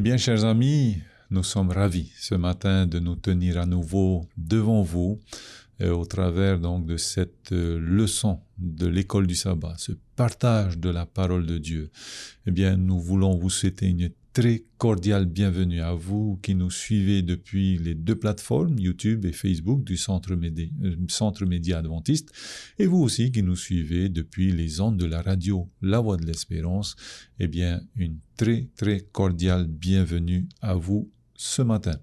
Eh bien, chers amis, nous sommes ravis ce matin de nous tenir à nouveau devant vous au travers donc de cette leçon de l'école du sabbat, ce partage de la parole de Dieu. Eh bien, nous voulons vous souhaiter une très cordiale bienvenue à vous qui nous suivez depuis les deux plateformes, YouTube et Facebook du Centre Média Adventiste, et vous aussi qui nous suivez depuis les ondes de la radio La Voix de l'Espérance. Eh bien, une très très cordiale bienvenue à vous ce matin.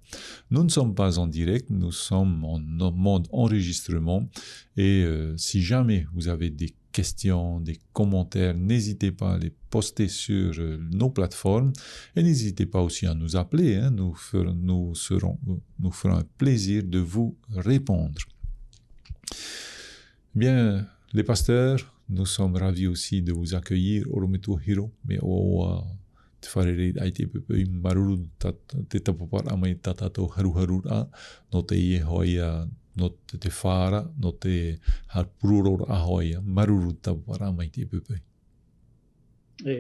Nous ne sommes pas en direct, nous sommes en mode enregistrement et si jamais vous avez des questions, des commentaires, n'hésitez pas à les poster sur nos plateformes et n'hésitez pas aussi à nous appeler, hein, nous ferons un plaisir de vous répondre. Bien, les pasteurs, nous sommes ravis aussi de vous accueillir au Rometo Hiro, mais Tfarere aite pepe maruru te tapapar amai tatato haruharura no te ie hoia no te whara no te harpururora ahoia maruru tapapar amai te pepe.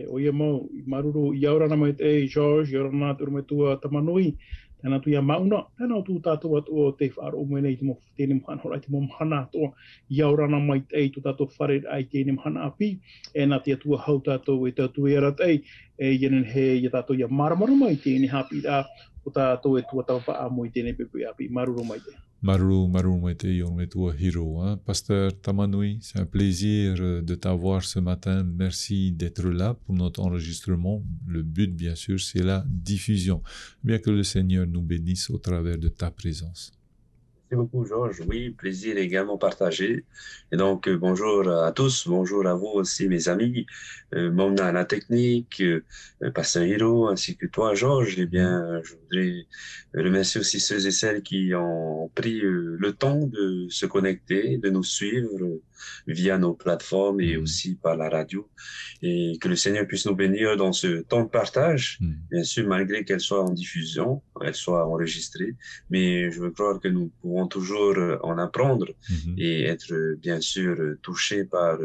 O ia mau maruru i aurana mai te George, i aurana te rumetua tamanui, tēnā tu ia mauna, tēnā tu tātou atu o te whaaro umene i te mo tēne mhana horai te mo mhana atoa, i aurana mai te tu tātou whare ai tēne mhana api, e nā te atua hau tātou e tātou e ratei, e ienen he i tātou ia maramara mai tēne hapi rā, o tātou e tua tawha a mo i tēne pepe api, maruru mai te. Maruru Maite Yormetua Hiro. Hein? Pasteur Tamanui, c'est un plaisir de t'avoir ce matin. Merci d'être là pour notre enregistrement. Le but, bien sûr, c'est la diffusion. Bien que le Seigneur nous bénisse au travers de ta présence. Merci beaucoup, Georges. Oui, plaisir également partagé. Et donc, bonjour à tous, bonjour à vous aussi, mes amis, Momna à la technique, Pasteur Hiro, ainsi que toi, Georges. Eh bien, je voudrais remercier aussi ceux et celles qui ont pris le temps de se connecter, de nous suivre via nos plateformes et aussi par la radio. Et que le Seigneur puisse nous bénir dans ce temps de partage, bien sûr, malgré qu'elle soit en diffusion, elle soit enregistrée. Mais je veux croire que nous pouvons toujours en apprendre et être bien sûr touchés par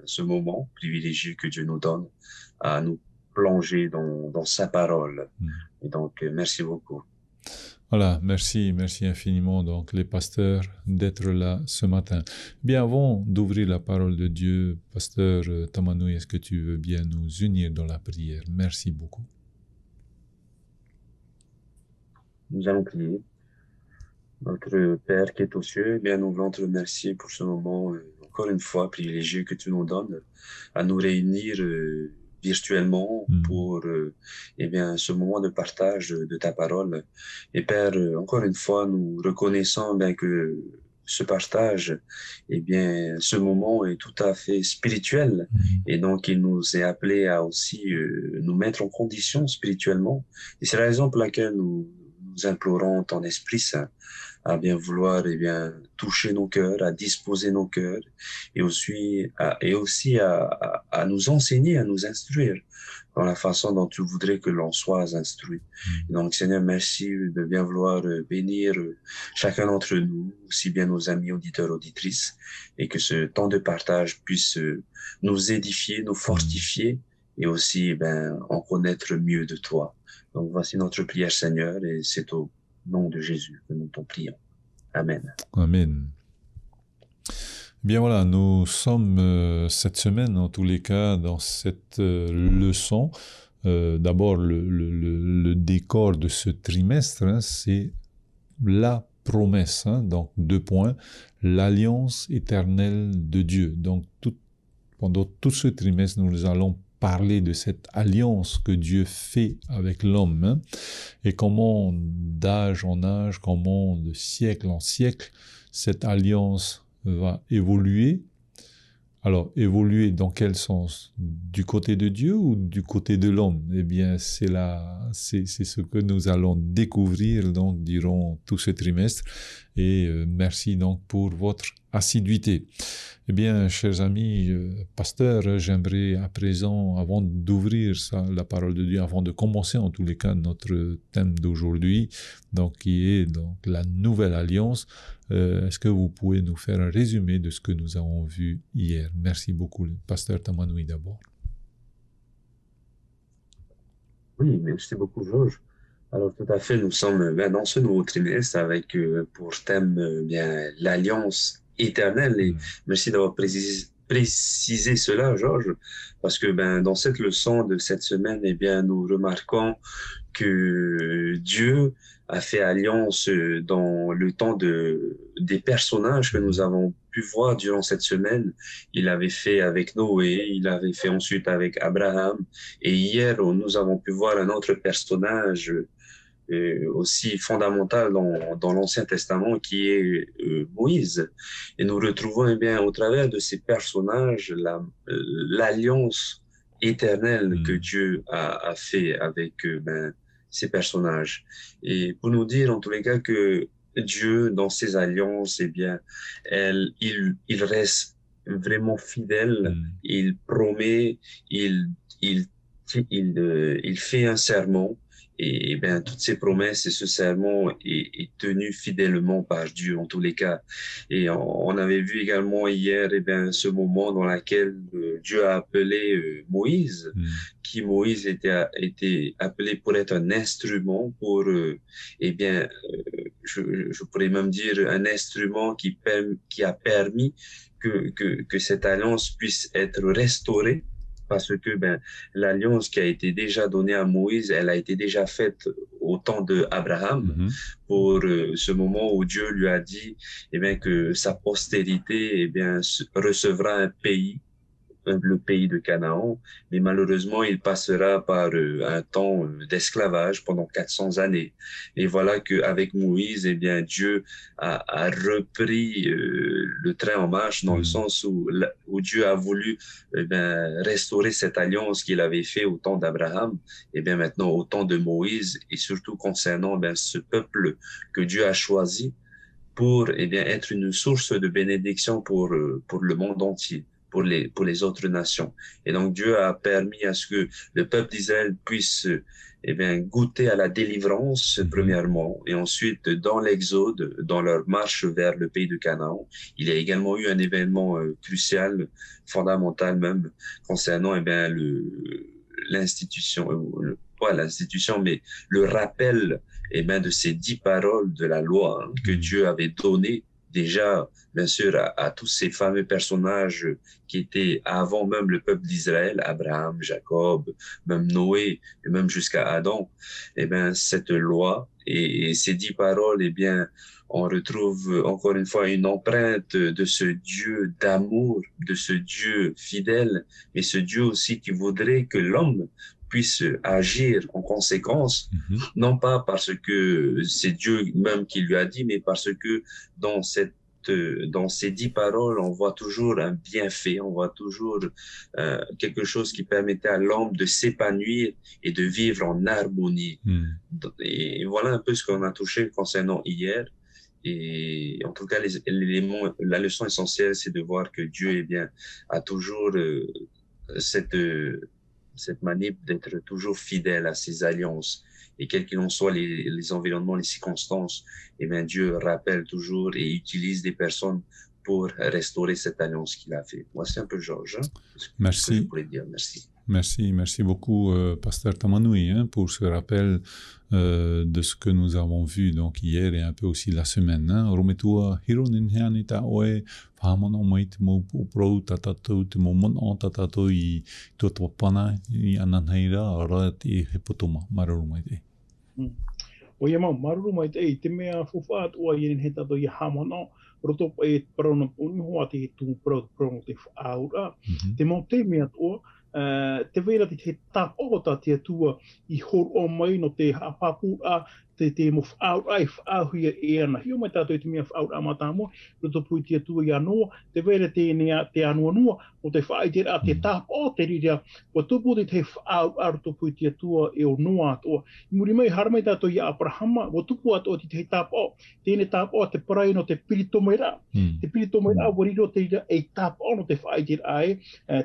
ce moment privilégié que Dieu nous donne à nous plonger dans sa parole. Et donc, merci beaucoup. Voilà, merci infiniment donc les pasteurs d'être là ce matin. Bien, avant d'ouvrir la parole de Dieu, pasteur Tamanui, est-ce que tu veux bien nous unir dans la prière? Merci beaucoup. Nous allons prier. Notre Père qui est aux cieux, eh bien, nous voulons te remercier pour ce moment, encore une fois, privilégié que tu nous donnes, à nous réunir virtuellement pour eh bien, ce moment de partage de ta parole. Et Père, encore une fois, nous reconnaissons bien que ce partage, eh bien, ce moment est tout à fait spirituel. Et donc, il nous est appelé à aussi nous mettre en condition spirituellement. Et c'est la raison pour laquelle nous implorons ton Esprit Saint à bien vouloir toucher nos cœurs, à disposer nos cœurs et aussi à nous enseigner, à nous instruire dans la façon dont tu voudrais que l'on soit instruit. Et donc Seigneur, merci de bien vouloir bénir chacun d'entre nous, aussi bien nos amis auditeurs, auditrices, et que ce temps de partage puisse nous édifier, nous fortifier et aussi en connaître mieux de toi. Donc voici notre prière, Seigneur, et c'est au nom de Jésus que nous t'en prions. Amen. Amen. Bien voilà, nous sommes cette semaine, en tous les cas, dans cette leçon. D'abord, le décor de ce trimestre, hein, c'est la promesse. Hein, donc, 2 points, l'alliance éternelle de Dieu. Donc, pendant tout ce trimestre, nous allons parler de cette alliance que Dieu fait avec l'homme, hein, et comment d'âge en âge, comment de siècle en siècle, cette alliance va évoluer. Alors, évoluer dans quel sens? Du côté de Dieu ou du côté de l'homme? Eh bien, c'est ce que nous allons découvrir donc durant tout ce trimestre. Et merci donc pour votre assiduité. Eh bien, chers amis, pasteurs, j'aimerais à présent, avant d'ouvrir la parole de Dieu, avant de commencer en tous les cas notre thème d'aujourd'hui, donc qui est donc la nouvelle alliance, est-ce que vous pouvez nous faire un résumé de ce que nous avons vu hier? Merci beaucoup, pasteur Tamanui d'abord. Oui, merci beaucoup, Georges. Alors, tout à fait, nous sommes dans ce nouveau trimestre avec pour thème bien l'alliance éternelle. Et Mm. merci d'avoir précisé cela, Georges, parce que dans cette leçon de cette semaine, eh bien, nous remarquons que Dieu a fait alliance dans le temps des personnages que nous Mhm. avons pu voir durant cette semaine. Il avait fait avec Noé, il avait fait ensuite avec Abraham, et hier, nous avons pu voir un autre personnage aussi fondamental dans l'Ancien Testament qui est Moïse. Et nous retrouvons eh bien au travers de ces personnages l'alliance éternelle que Mm. Dieu a fait avec ces personnages. Et pour nous dire en tous les cas que Dieu, dans ses alliances, eh bien, il reste vraiment fidèle, Mm. il promet, il, il, il fait un serment et ben, toutes ces promesses et ce serment est tenu fidèlement par Dieu en tous les cas. Et on avait vu également hier eh ben, ce moment dans lequel Dieu a appelé Moïse, Mm. qui Moïse était appelé pour être un instrument pour, eh bien, je pourrais même dire un instrument qui a permis que cette alliance puisse être restaurée parce que l'alliance qui a été déjà donnée à Moïse, elle a été déjà faite au temps de Abraham Mhm. pour ce moment où Dieu lui a dit eh bien que sa postérité eh bien recevra un pays, le pays de Canaan, mais malheureusement, il passera par un temps d'esclavage pendant 400 années. Et voilà qu'avec Moïse, eh bien, Dieu a repris le train en marche dans le Mm. sens où Dieu a voulu eh bien, restaurer cette alliance qu'il avait fait au temps d'Abraham, et bien maintenant au temps de Moïse, et surtout concernant ce peuple que Dieu a choisi pour eh bien, être une source de bénédiction pour le monde entier, pour les autres nations. Et donc Dieu a permis à ce que le peuple d'Israël puisse eh bien, goûter à la délivrance, Mhm. premièrement, et ensuite dans l'Exode, dans leur marche vers le pays de Canaan, il y a également eu un événement crucial, fondamental même, concernant eh bien, l'institution, pas l'institution, mais le rappel et bien de ces 10 paroles de la loi que Mm. Dieu avait données déjà, bien sûr, à tous ces fameux personnages qui étaient avant même le peuple d'Israël, Abraham, Jacob, même Noé, et même jusqu'à Adam, et bien cette loi et ces 10 paroles, eh bien, on retrouve encore une fois une empreinte de ce Dieu d'amour, de ce Dieu fidèle, mais ce Dieu aussi qui voudrait que l'homme puisse agir en conséquence, Mhm. non pas parce que c'est Dieu même qui lui a dit, mais parce que dans dans ces 10 paroles, on voit toujours un bienfait, on voit toujours quelque chose qui permettait à l'homme de s'épanouir et de vivre en harmonie. Mm. Et voilà un peu ce qu'on a touché concernant hier. Et en tout cas, l'élément, la leçon essentielle, c'est de voir que Dieu, eh bien, a toujours cette, cette manière d'être toujours fidèle à ses alliances. Et quels qu'il en soient les environnements, les circonstances, eh bien, Dieu rappelle toujours et utilise des personnes pour restaurer cette alliance qu'il a fait. Moi, c'est un peu Georges, hein, ce que je Merci. pourrais dire. Merci. Merci beaucoup, Pasteur Tamanoui, hein, pour ce rappel de ce que nous avons vu donc hier et un peu aussi la semaine. Hein. Rometua hironin heani ta oe whahamana mai te mou uprou tatatou te mou mon tatatou I tō tōpana I ananheira ara te he potoma maruru mai te. O ia mau maruru mai te mea fufaat ua i he tato I hamana roto e parona uni hoa te tu parona te whaura. Te mau te mea toa te vera te tapota te tua I hor o mai no te hapapu a te mo whaura I whauhia e ana. Hio mai tātou te mea whaura matamo roto pui te tua I anoa te vera te anua nua o te whaitera a te tapo te rira o tupu te whaura roto pui te tua e o noa atoa. I muri mai haramai tātou I Abrahama o tupu atoa te tapo tēne tapo te parai no te piritomeira. Te piritomeira wariro te rira e tapo no te whaitera e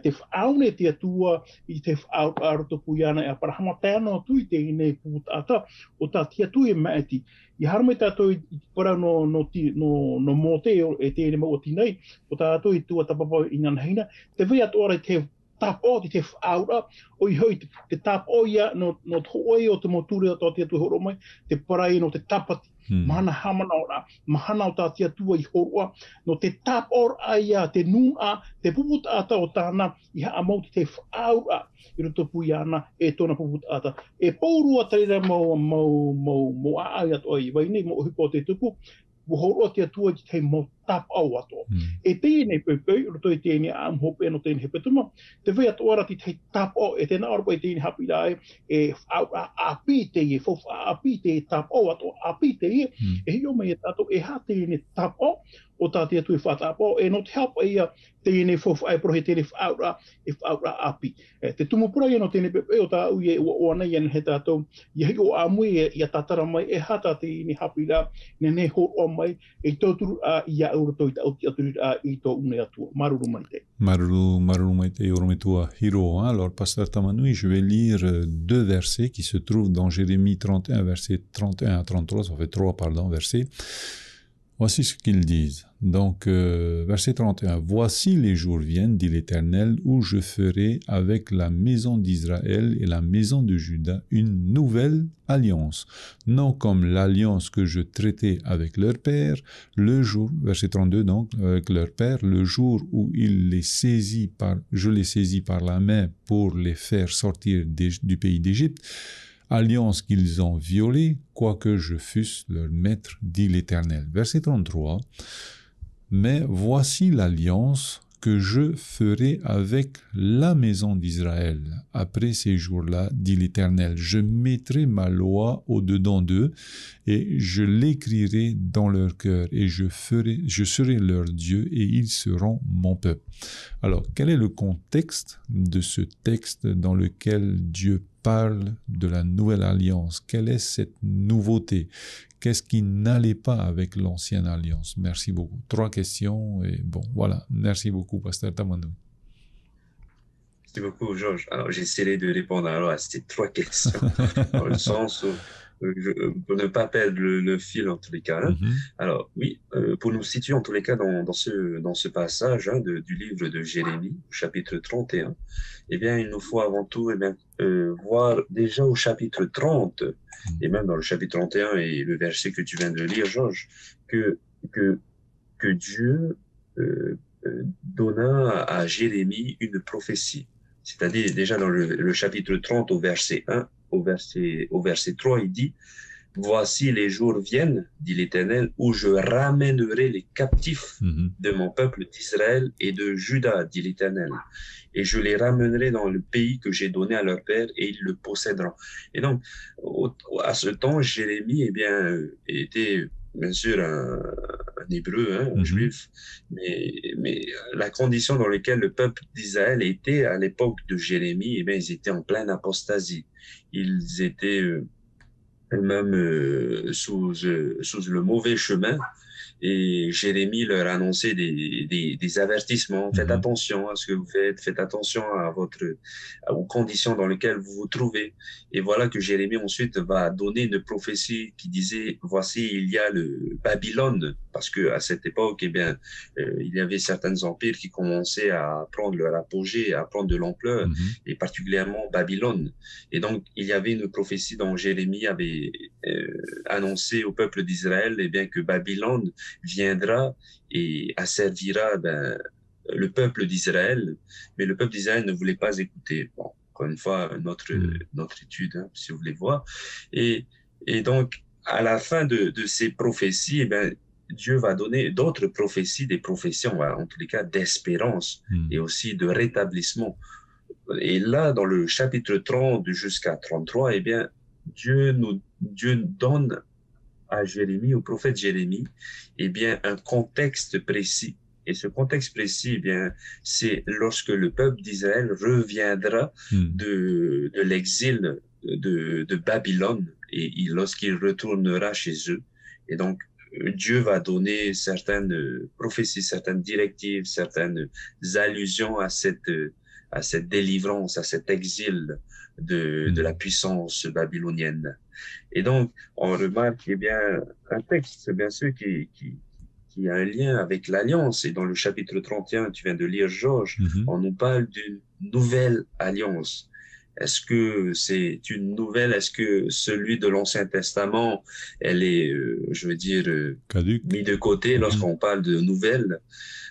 te whaune te tua I te whaura roto pui ana e Abrahama tēnā tui te ine pūtata o tā tia tui e maeti. I haramai tātou I para no mote e tēne mau o tinei o tātou I tua tapapa I ngana heina. Te vea toare te tapo te whaura, o I hoi te tapo ia no toi o te moturi o te atu horo mai, te parai no te tapati, mahana hamana ora, mahana o tā tia tua I horoa, no te tapo aia, te nuna, te puputa ata o tāna, I haa mauti te whaura, I roto pui ana, e tōna puputa ata. E pōrua taira mo aai ato ai, vai nei mo hipo te tupu, horoa te atua ki te mo tap au ato. E tēnei pēpei, roto I tēnei amhope no tēnei hepetuma, te wea toara ti te tap au, e tēnā arpa I tēnei hapi rai, e api te e, fofa api te tap au ato, api te e, e hio mai e tato, e ha tēnei tap au, o tā te atu e whata au, e no te hapa ia tēnei fofa ai prohe tēnei whaura, e whaura api. Te tumupura ia no tēnei pēpei o tā ui e o ana ia he tātou, ia hi o amui ia tatara mai, e hata tēnei hapi rai, ne horo mai, e tauturu ia Euroto I te aturi I tō une atua. Maruru mai te. Maruru mai te orometua hiro. Alors, Pasteur Tamanui, je vais lire deux versets qui se trouvent dans Jérémie 31, versets 31 à 33, ça fait 3, versets. Voici ce qu'ils disent. Donc, verset 31. « Voici les jours viennent, dit l'Éternel, où je ferai avec la maison d'Israël et la maison de Juda une nouvelle alliance, non comme l'alliance que je traitais avec leur père, le jour, verset 32 donc, avec leur père, le jour où je les saisis par la main pour les faire sortir du pays d'Égypte, alliance qu'ils ont violée, quoique je fusse leur maître, dit l'Éternel. » Verset 33. « Mais voici l'alliance que je ferai avec la maison d'Israël. Après ces jours-là, dit l'Éternel, je mettrai ma loi au-dedans d'eux et je l'écrirai dans leur cœur et je serai leur Dieu et ils seront mon peuple. » Alors, quel est le contexte de ce texte dans lequel Dieu parle de la nouvelle alliance? Quelle est cette nouveauté? Qu'est-ce qui n'allait pas avec l'ancienne alliance? Merci beaucoup. 3 questions et bon, voilà. Merci beaucoup, Pasteur Tamanui. Merci beaucoup, Georges. Alors, j'essaierai de répondre alors à ces 3 questions, dans le sens où, pour ne pas perdre le fil en tous les cas. Hein. Alors, oui, pour nous situer en tous les cas dans ce passage du livre de Jérémie, chapitre 31, eh bien, il nous faut avant tout voir déjà au chapitre 30, et même dans le chapitre 31 et le verset que tu viens de lire, Georges, que Dieu donna à Jérémie une prophétie. C'est-à-dire déjà dans le chapitre 30 au verset 1, au verset 3, il dit « Voici les jours viennent, dit l'Éternel, où je ramènerai les captifs de mon peuple d'Israël et de Juda, dit l'Éternel. Et je les ramènerai dans le pays que j'ai donné à leur père et ils le posséderont. » Et donc, à ce temps, Jérémie, était bien sûr un hébreu, un juif, mais la condition dans laquelle le peuple d'Israël était à l'époque de Jérémie, ils étaient en pleine apostasie. Ils étaient eux-mêmes sous le mauvais chemin. Et Jérémie leur annonçait des avertissements. Faites attention à ce que vous faites. Faites attention aux conditions dans lesquelles vous vous trouvez. Et voilà que Jérémie ensuite va donner une prophétie qui disait, voici, il y a le Babylone. Parce que à cette époque, il y avait certains empires qui commençaient à prendre leur apogée, à prendre de l'ampleur, et particulièrement Babylone. Et donc, il y avait une prophétie dont Jérémie avait annoncé au peuple d'Israël, que Babylone viendra et asservira le peuple d'Israël, mais le peuple d'Israël ne voulait pas écouter. Bon, encore une fois, notre étude, si vous voulez voir. Et donc, à la fin de ces prophéties, Dieu va donner d'autres prophéties, des prophéties, en tous les cas, d'espérance et aussi de rétablissement. Et là, dans le chapitre 30 jusqu'à 33, Dieu donne à Jérémie, au prophète Jérémie, un contexte précis. Et ce contexte précis, c'est lorsque le peuple d'Israël reviendra de l'exil de Babylone et lorsqu'il retournera chez eux. Et donc, Dieu va donner certaines prophéties, certaines directives, certaines allusions à cette délivrance, à cet exil de la puissance babylonienne. Et donc, on remarque, un texte, bien sûr, qui qui a un lien avec l'alliance. Et dans le chapitre 31, tu viens de lire, Georges, on nous parle d'une nouvelle alliance. Est-ce que c'est une nouvelle? Est-ce que celui de l'Ancien Testament, elle est, Caduc. mis de côté lorsqu'on parle de nouvelle?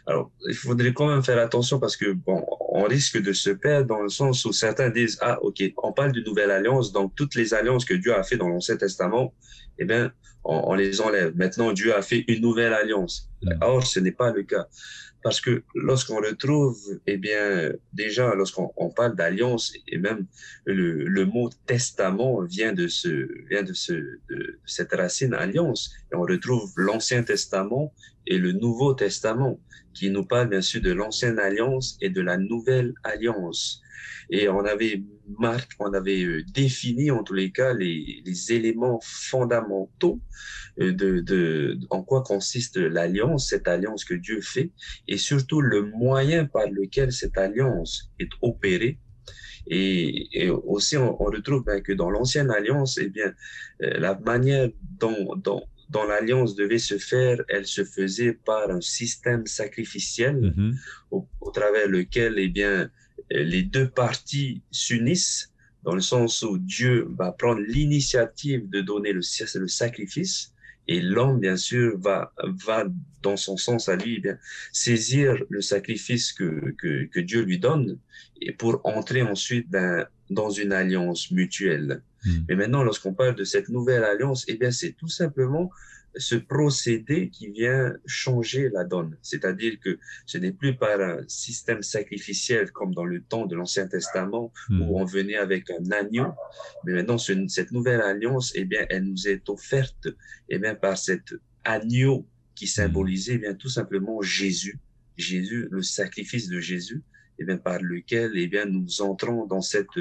Alors, il faudrait quand même faire attention parce que, bon, on risque de se perdre dans le sens où certains disent, ah, ok, on parle d'une nouvelle alliance, donc toutes les alliances que Dieu a fait dans l'Ancien Testament, eh bien, on les enlève. Maintenant, Dieu a fait une nouvelle alliance. Or, ce n'est pas le cas. Parce que lorsqu'on retrouve, eh bien, déjà, lorsqu'on parle d'alliance, et même le mot testament vient de cette racine alliance. Et on retrouve l'Ancien Testament et le Nouveau Testament, qui nous parle bien sûr de l'Ancienne Alliance et de la Nouvelle Alliance. Et on avait défini en tous les cas les éléments fondamentaux en quoi consiste l'alliance, cette alliance que Dieu fait, et surtout le moyen par lequel cette alliance est opérée. Et aussi, on retrouve que dans l'ancienne alliance, eh bien, la manière dont l'alliance devait se faire, elle se faisait par un système sacrificiel au travers lequel, eh bien, les deux parties s'unissent dans le sens où Dieu va prendre l'initiative de donner le sacrifice et l'homme, bien sûr, va dans son sens à lui, eh bien, saisir le sacrifice que Dieu lui donne et pour entrer ensuite dans une alliance mutuelle. Mais maintenant, lorsqu'on parle de cette nouvelle alliance, eh bien, c'est tout simplement ce procédé qui vient changer la donne. C'est-à-dire que ce n'est plus par un système sacrificiel comme dans le temps de l'Ancien Testament où on venait avec un agneau. Mais maintenant, cette nouvelle alliance, eh bien, elle nous est offerte, eh bien, par cet agneau qui symbolisait, eh bien, tout simplement Jésus, le sacrifice de Jésus, eh bien, par lequel, eh bien, nous entrons dans cette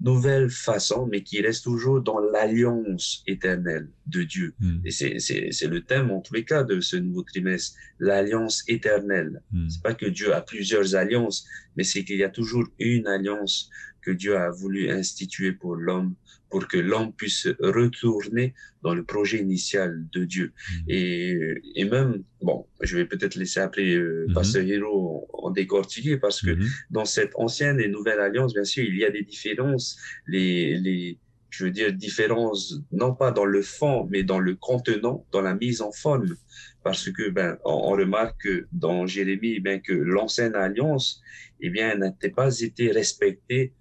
nouvelle façon, mais qui reste toujours dans l'alliance éternelle de Dieu. Et c'est le thème, en tous les cas, de ce nouveau trimestre, l'alliance éternelle. C'est pas que Dieu a plusieurs alliances, mais c'est qu'il y a toujours une alliance que Dieu a voulu instituer pour l'homme, pour que l'homme puisse retourner dans le projet initial de Dieu. Et même, bon, je vais peut-être laisser après Pasteur Hiro en décortiquer, parce que dans cette ancienne et nouvelle alliance, bien sûr, il y a des différences, différences, non pas dans le fond, mais dans le contenant, dans la mise en forme. Parce que, on remarque que dans Jérémie, que l'ancienne alliance, eh bien, n'était pas été respectée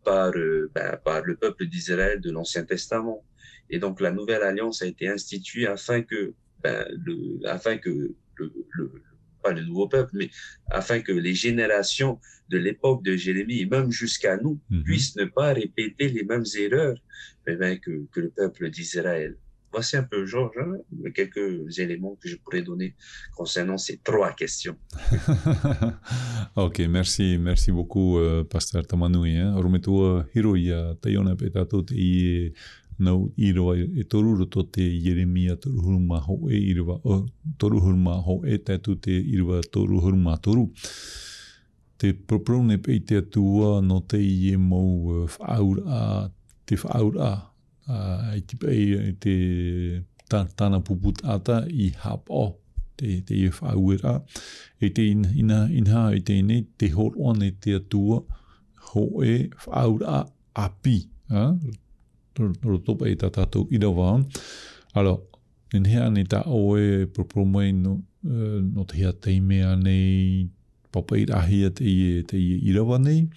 par le peuple d'Israël de l'Ancien Testament. Et donc, la nouvelle alliance a été instituée afin que pas le nouveau peuple, mais afin que les générations de l'époque de Jérémie, et même jusqu'à nous, puissent ne pas répéter les mêmes erreurs que le peuple d'Israël. Voici un peu, Georges, quelques éléments que je pourrais donner concernant ces trois questions. Ok, merci beaucoup, Pasteur Tamanui. Rumetua hiroia taiona petato te no iroa e toru roto te Jeremia toru huruma ho e irwa toru huruma ho e tatu te irwa toru huruma toru. Te proprone pe te atua no te ie mou whaura i te tana puput ata I hapo te ie whaura e te inha i te ine te horoane te atua ho e whaura api. Rotopa e tātou irawa. Alors, nenhea ne tā oe propromei no te hea teimea nei papai rahia te ie irawa nei,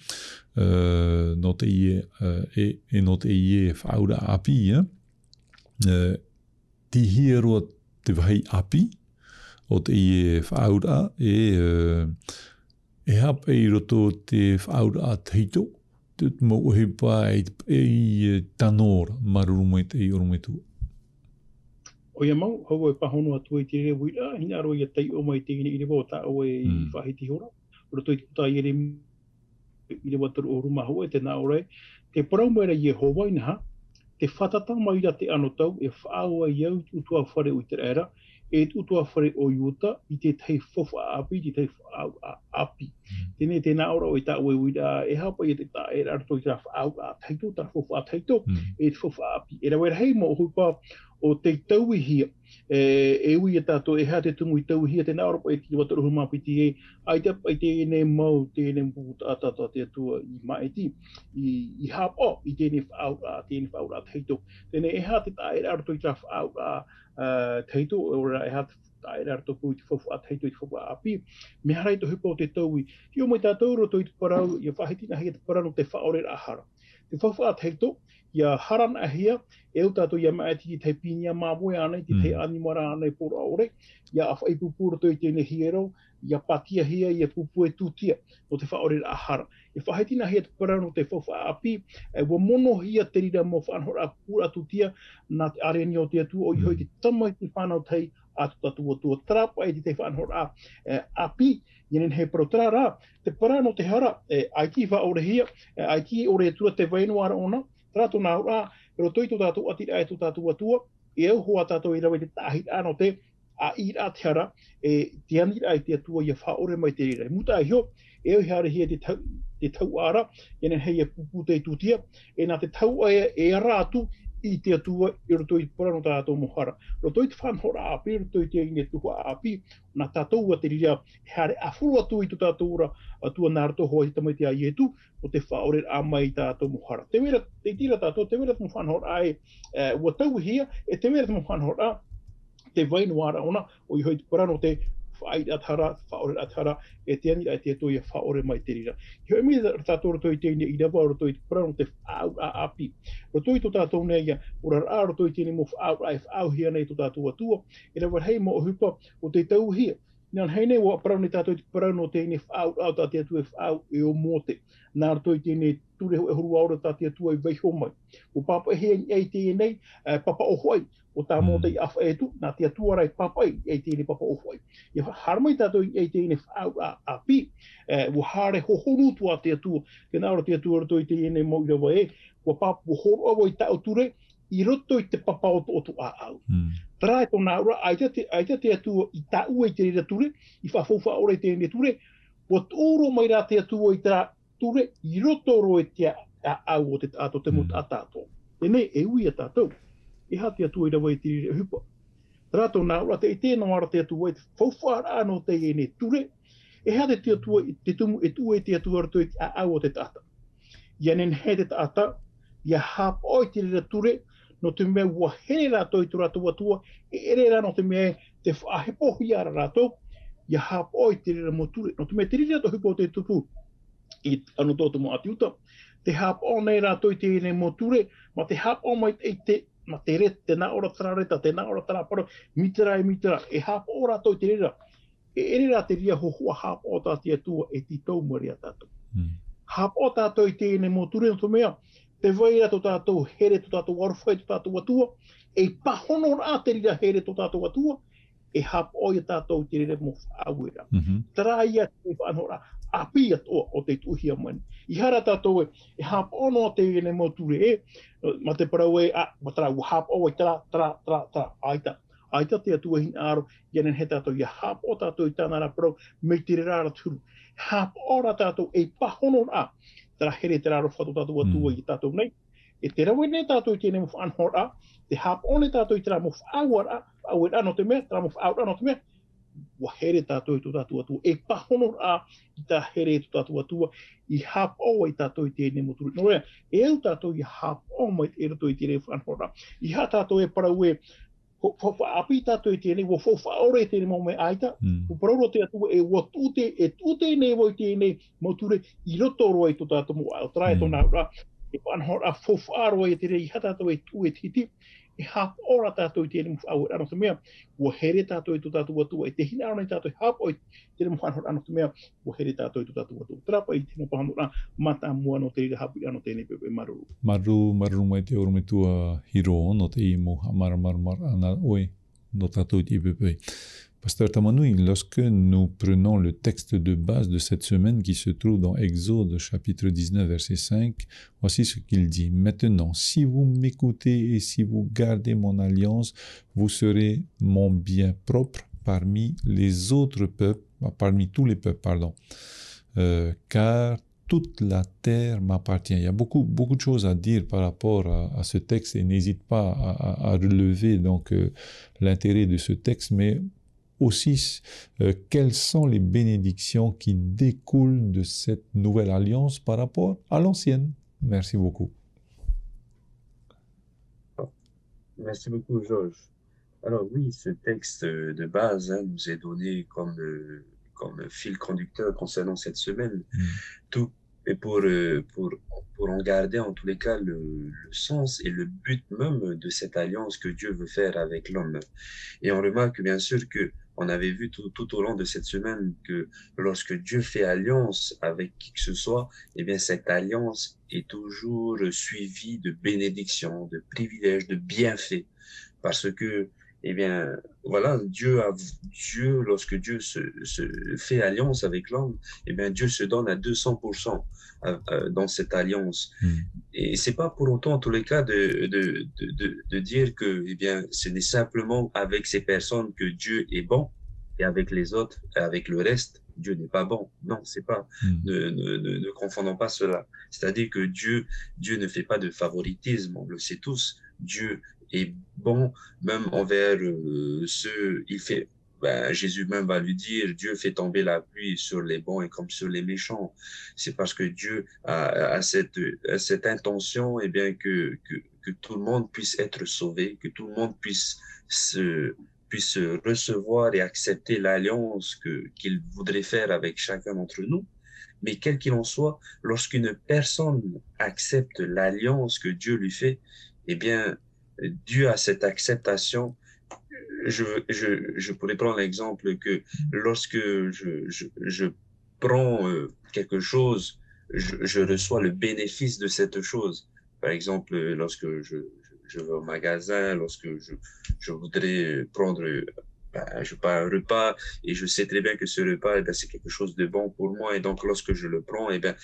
no te ie no te ie whaura api, tihia roa te wahi api o te ie whaura e hapa I roto te whaura teito, te mo he pai e tanora marurumai te I orumetua. O ia mau, hau e pahono atu I te re wira, hina aro ia tei o mai te ine irewa o ta o e whahiti hora. Roto I te puta I irewa taru o ruma hau e te nā orai. Te parau mai ra Yehova inaha, te whatata mai ra te ano tau, e whaau ai au utua whare ui te era, e tutua whare o iuta I te tei whawha api, te tei whaau api. Tēnei tēnā ora o I tā ue wira e hapa I te tā e rarto I tā whaau a teito, tā whawha teito, e te whawha api. E rawe hei mo hupa o te tauihia, e ui e tātou e hea te tumu I tauihia, tēnā ora po e ki wataruhu mapiti e, ai te ne mau, tēne mbu tātata te atua I maeti, I hapa I tēne whaau a teito. Tēnei e hea te tā e rarto I tā whaau a teito, ora e hea tai rarto pui te whawha teito I te whawha api. Me harai to hupa o te taui. Ki o mai tātou roto I te parau, ia whahitina hea te parau te whaore ahara. Te whawha teito, ia haran ahia, e o tātou ia maeti I te pinia māmoe anei, te animara anei pora ore, ia awhai pupura toi tēne hiero, ia patia hia, ia pupu e tūtia, no te whaore ahara. Ia whahitina hea te parau no te whawha api, wa mono hia te rira mo whanhora pura tūtia, nā te areni o te atu, o I hoi te tamai te whanau tei, atu tatua tua trapa e te whanhora api, Inen he parotara rā, te para no te hara, aiki whaore hia, aiki ore tua te wainuara ona, trato nā ura, pero toi tō tātou atira e tō tātou atua, e au hoa tātou I rawe te tāhit ano te, a I rā te hara, te anira I te atua ia whaore mai te rira. Muta I hio, e au hea hia te tau ara, inen hei e pupu te tutia, e nā te tau aia e ara atu, I te atua I roto I para no tātou mohara. Roto I te whanhora api, roto I te ine tuha api, nā tātou a te rira, hare awhuru atu I tu tātou ura, atua nā rato hoa I tamai te ai etu, o te whaore a mai tātou mohara. Te wera, te tira tātou, te wera te mo whanhora ai, ua tau hia, e te wera te mo whanhora, te wainuara ona, o I hoi te para no te whai atara, whaore atara, e te anira e te atua I whaore mai te rira. I hoi mea tātou roto I te ine I rawa roto I te parano te whaau a api. Roto I tō tātou nei ia, ora rā roto I te ine mo whaau a e whaau hia nei tō tātou atua, e rawa hei mo o hupa o te tau hia. Nā hei nei wa parano tātou I te parano te ine whaau au tā te atua e whaau e o mote. Nā roto I te ine ture e huru aura tā te atua I veiho mai. O papa e hea I te nei, papa o hoi. O tā mō te awha e tu, nā te atua rai papai e te ine papa ohuai. Ia haramai tātou e te ine whaau a api, wo hare hohonu tua te atua, ke nāra te atua roto I te ine mo I rawa e, wa papu horo awa I tau ture, I roto I te papa o tu a au. Tara e tō nāura, aita te atua I tau e te rira ture, I whawhauwha ore te ine ture, wa tōro mai rā te atua I tā ture, I roto ro e te a au o te ato te mut a tātou. Tēnei e ui a tātou. E hati atua I rawa I te rire hupa. Rato nā ura te tēnā ara te atua I te whauwhara anō te ene ture, e hati te atua I te tumu e tue te atua rato I a au o te tata. Ia nen he te tata, ia hapa oi te rire ture, no te mea ua here rato I tu rato atua, e ere rā no te mea te whahepohi ara rato, ia hapa oi te rire mo ture. No te mea te rire rato hupa o te tupu, I anu tōtu mo atiuta, te hapa o nei rato I te ene mo ture, ma te hapa o mai te ma te re, te nā ora tara reta, te nā ora tara paro, mitara, e hapa o rātou te rera. E ere rā te ria hohua hapa o tā te atua e ti tau mari a tātou. Hapa o tātou I te ene mō ture no mea, te waira tō tātou here tō tātou warwhai tō tātou atua, e pahono rā te rira here tō tātou atua, e hapa o I tātou te rere mō whaauera. Tara ia te whanora, api atoa o te tuhia mani. I hara tātou e hapa ono te ene mō ture e, ma te parau e, ma tara ua hapa o e tara, aita te atua hin aro, ianen he tātou ia hapa o tātou I tāna rā parau, mei te rara turu. Hapa o rā tātou e pahono rā, tara here te raro whato tātou atua I tātou nei, e te rawe ne tātou I tēne mo whanhora, te hapa o ne tātou I tera mo whaauara, no te mea, tera mo whaauara no te mea, wa here tātou I tō tātou atua, e pahono rā I tā here I tō tātou atua, I hapa o I tātou I tēne mo turu. No rea, e au tātou I hapa o mai e rato I tēne whanhora. I ha tātou e parau e, api tātou I tēne, wa whauwhaore I tēne mo me aita, o parau te atua e wa tūte nei wo I tēne mo ture, I roto roa I tō tātou mo au, tara e tō nā ura, e whanhora whauwhaaro I tēne, I ha tātou e tū e titi, e hapa ora tātou I tēne mo whaau ano te mea, ua here tātou I tō tātou atua, e te hina ana I tātou hapa o I tēne mo whanhora ano te mea, ua here tātou I tō tātou atua. Trapa I te mo pahanora, mata mua no te rira hapu ano tēne pepe maruru. Maruru mai te orume tua hiro no te imo, mara ana oe, no tātou I te pepe. Pasteur Tamanouï, lorsque nous prenons le texte de base de cette semaine qui se trouve dans Exode chapitre 19 verset 5, voici ce qu'il dit. Maintenant, si vous m'écoutez et si vous gardez mon alliance, vous serez mon bien propre parmi les autres peuples, parmi tous les peuples, pardon. Car toute la terre m'appartient. Il y a beaucoup de choses à dire par rapport à ce texte et n'hésite pas à relever donc l'intérêt de ce texte, mais aussi quelles sont les bénédictions qui découlent de cette nouvelle alliance par rapport à l'ancienne. Merci beaucoup. Merci beaucoup, Georges. Alors oui, ce texte de base nous est donné comme fil conducteur concernant cette semaine. Tout et pour en garder en tous les cas le sens et le but même de cette alliance que Dieu veut faire avec l'homme. Et on remarque bien sûr que on avait vu tout au long de cette semaine que lorsque Dieu fait alliance avec qui que ce soit, eh bien cette alliance est toujours suivie de bénédictions, de privilèges, de bienfaits, parce que eh bien, voilà, lorsque Dieu se fait alliance avec l'homme, eh bien, Dieu se donne à 200% dans cette alliance. Et c'est pas pour autant, en tous les cas, de dire que, eh bien, ce n'est simplement avec ces personnes que Dieu est bon, et avec les autres, avec le reste, Dieu n'est pas bon. Non, c'est pas. Ne confondons pas cela. C'est-à-dire que Dieu ne fait pas de favoritisme, on le sait tous. Dieu est bon, même envers ceux, Jésus même va lui dire, Dieu fait tomber la pluie sur les bons et comme sur les méchants. C'est parce que Dieu a cette intention, eh bien, que tout le monde puisse être sauvé, que tout le monde puisse recevoir et accepter l'alliance qu'il voudrait faire avec chacun d'entre nous. Mais quel qu'il en soit, lorsqu'une personne accepte l'alliance que Dieu lui fait, eh bien, dû à cette acceptation, je pourrais prendre l'exemple que lorsque je prends quelque chose, je reçois le bénéfice de cette chose. Par exemple, lorsque je vais au magasin, lorsque je voudrais prendre je pas un repas et je sais très bien que ce repas, eh bien, c'est quelque chose de bon pour moi. Et donc, lorsque je le prends, eh bien,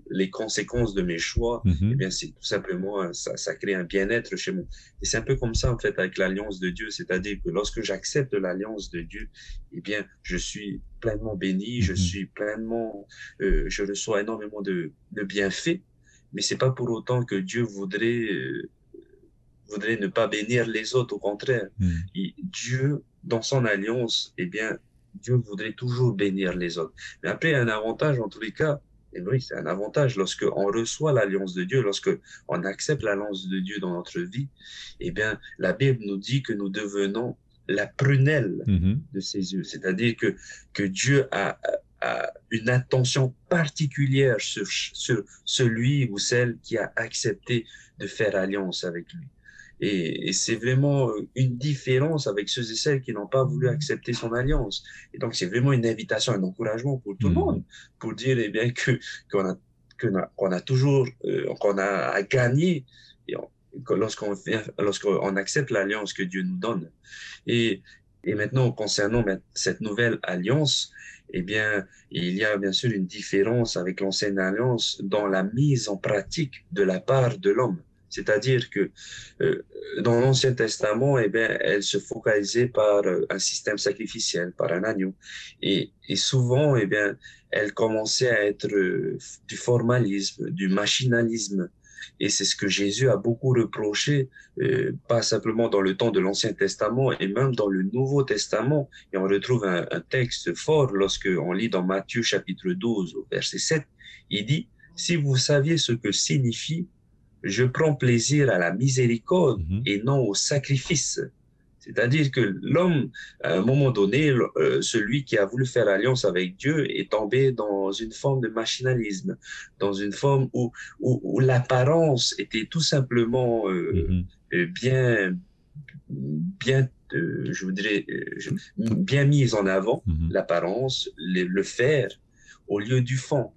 les conséquences de mes choix, eh bien, c'est tout simplement, ça crée un bien-être chez moi. Et c'est un peu comme ça, en fait, avec l'alliance de Dieu. C'est-à-dire que lorsque j'accepte l'alliance de Dieu, eh bien, je suis pleinement béni, je suis pleinement, je reçois énormément de bienfaits. Mais c'est pas pour autant que Dieu voudrait ne pas bénir les autres, au contraire. Dieu, dans son alliance, eh bien, Dieu voudrait toujours bénir les autres. Mais après, un avantage, en tous les cas, et oui, c'est un avantage lorsque on reçoit l'alliance de Dieu, lorsque on accepte l'alliance de Dieu dans notre vie, eh bien, la Bible nous dit que nous devenons la prunelle de ses yeux. C'est-à-dire que Dieu a une attention particulière sur celui ou celle qui a accepté de faire alliance avec lui. Et c'est vraiment une différence avec ceux et celles qui n'ont pas voulu accepter son alliance. Et donc, c'est vraiment une invitation, un encouragement pour tout le monde, pour dire, eh bien, qu'on a toujours, qu'on a à gagner lorsqu'on accepte l'alliance que Dieu nous donne. Et maintenant, concernant cette nouvelle alliance, eh bien, il y a bien sûr une différence avec l'ancienne alliance dans la mise en pratique de la part de l'homme. C'est-à-dire que dans l'Ancien Testament, eh bien, elle se focalisait par un système sacrificiel, par un agneau. Et souvent, eh bien, elle commençait à être du formalisme, du machinalisme. Et c'est ce que Jésus a beaucoup reproché, pas simplement dans le temps de l'Ancien Testament, et même dans le Nouveau Testament. Et on retrouve un texte fort lorsque on lit dans Matthieu chapitre 12, au verset 7. Il dit, « Si vous saviez ce que signifie je prends plaisir à la miséricorde et non au sacrifice. » C'est-à-dire que l'homme, à un moment donné, celui qui a voulu faire alliance avec Dieu est tombé dans une forme de machinalisme, dans une forme où l'apparence était tout simplement bien, je voudrais, bien mise en avant, l'apparence, le faire au lieu du fond.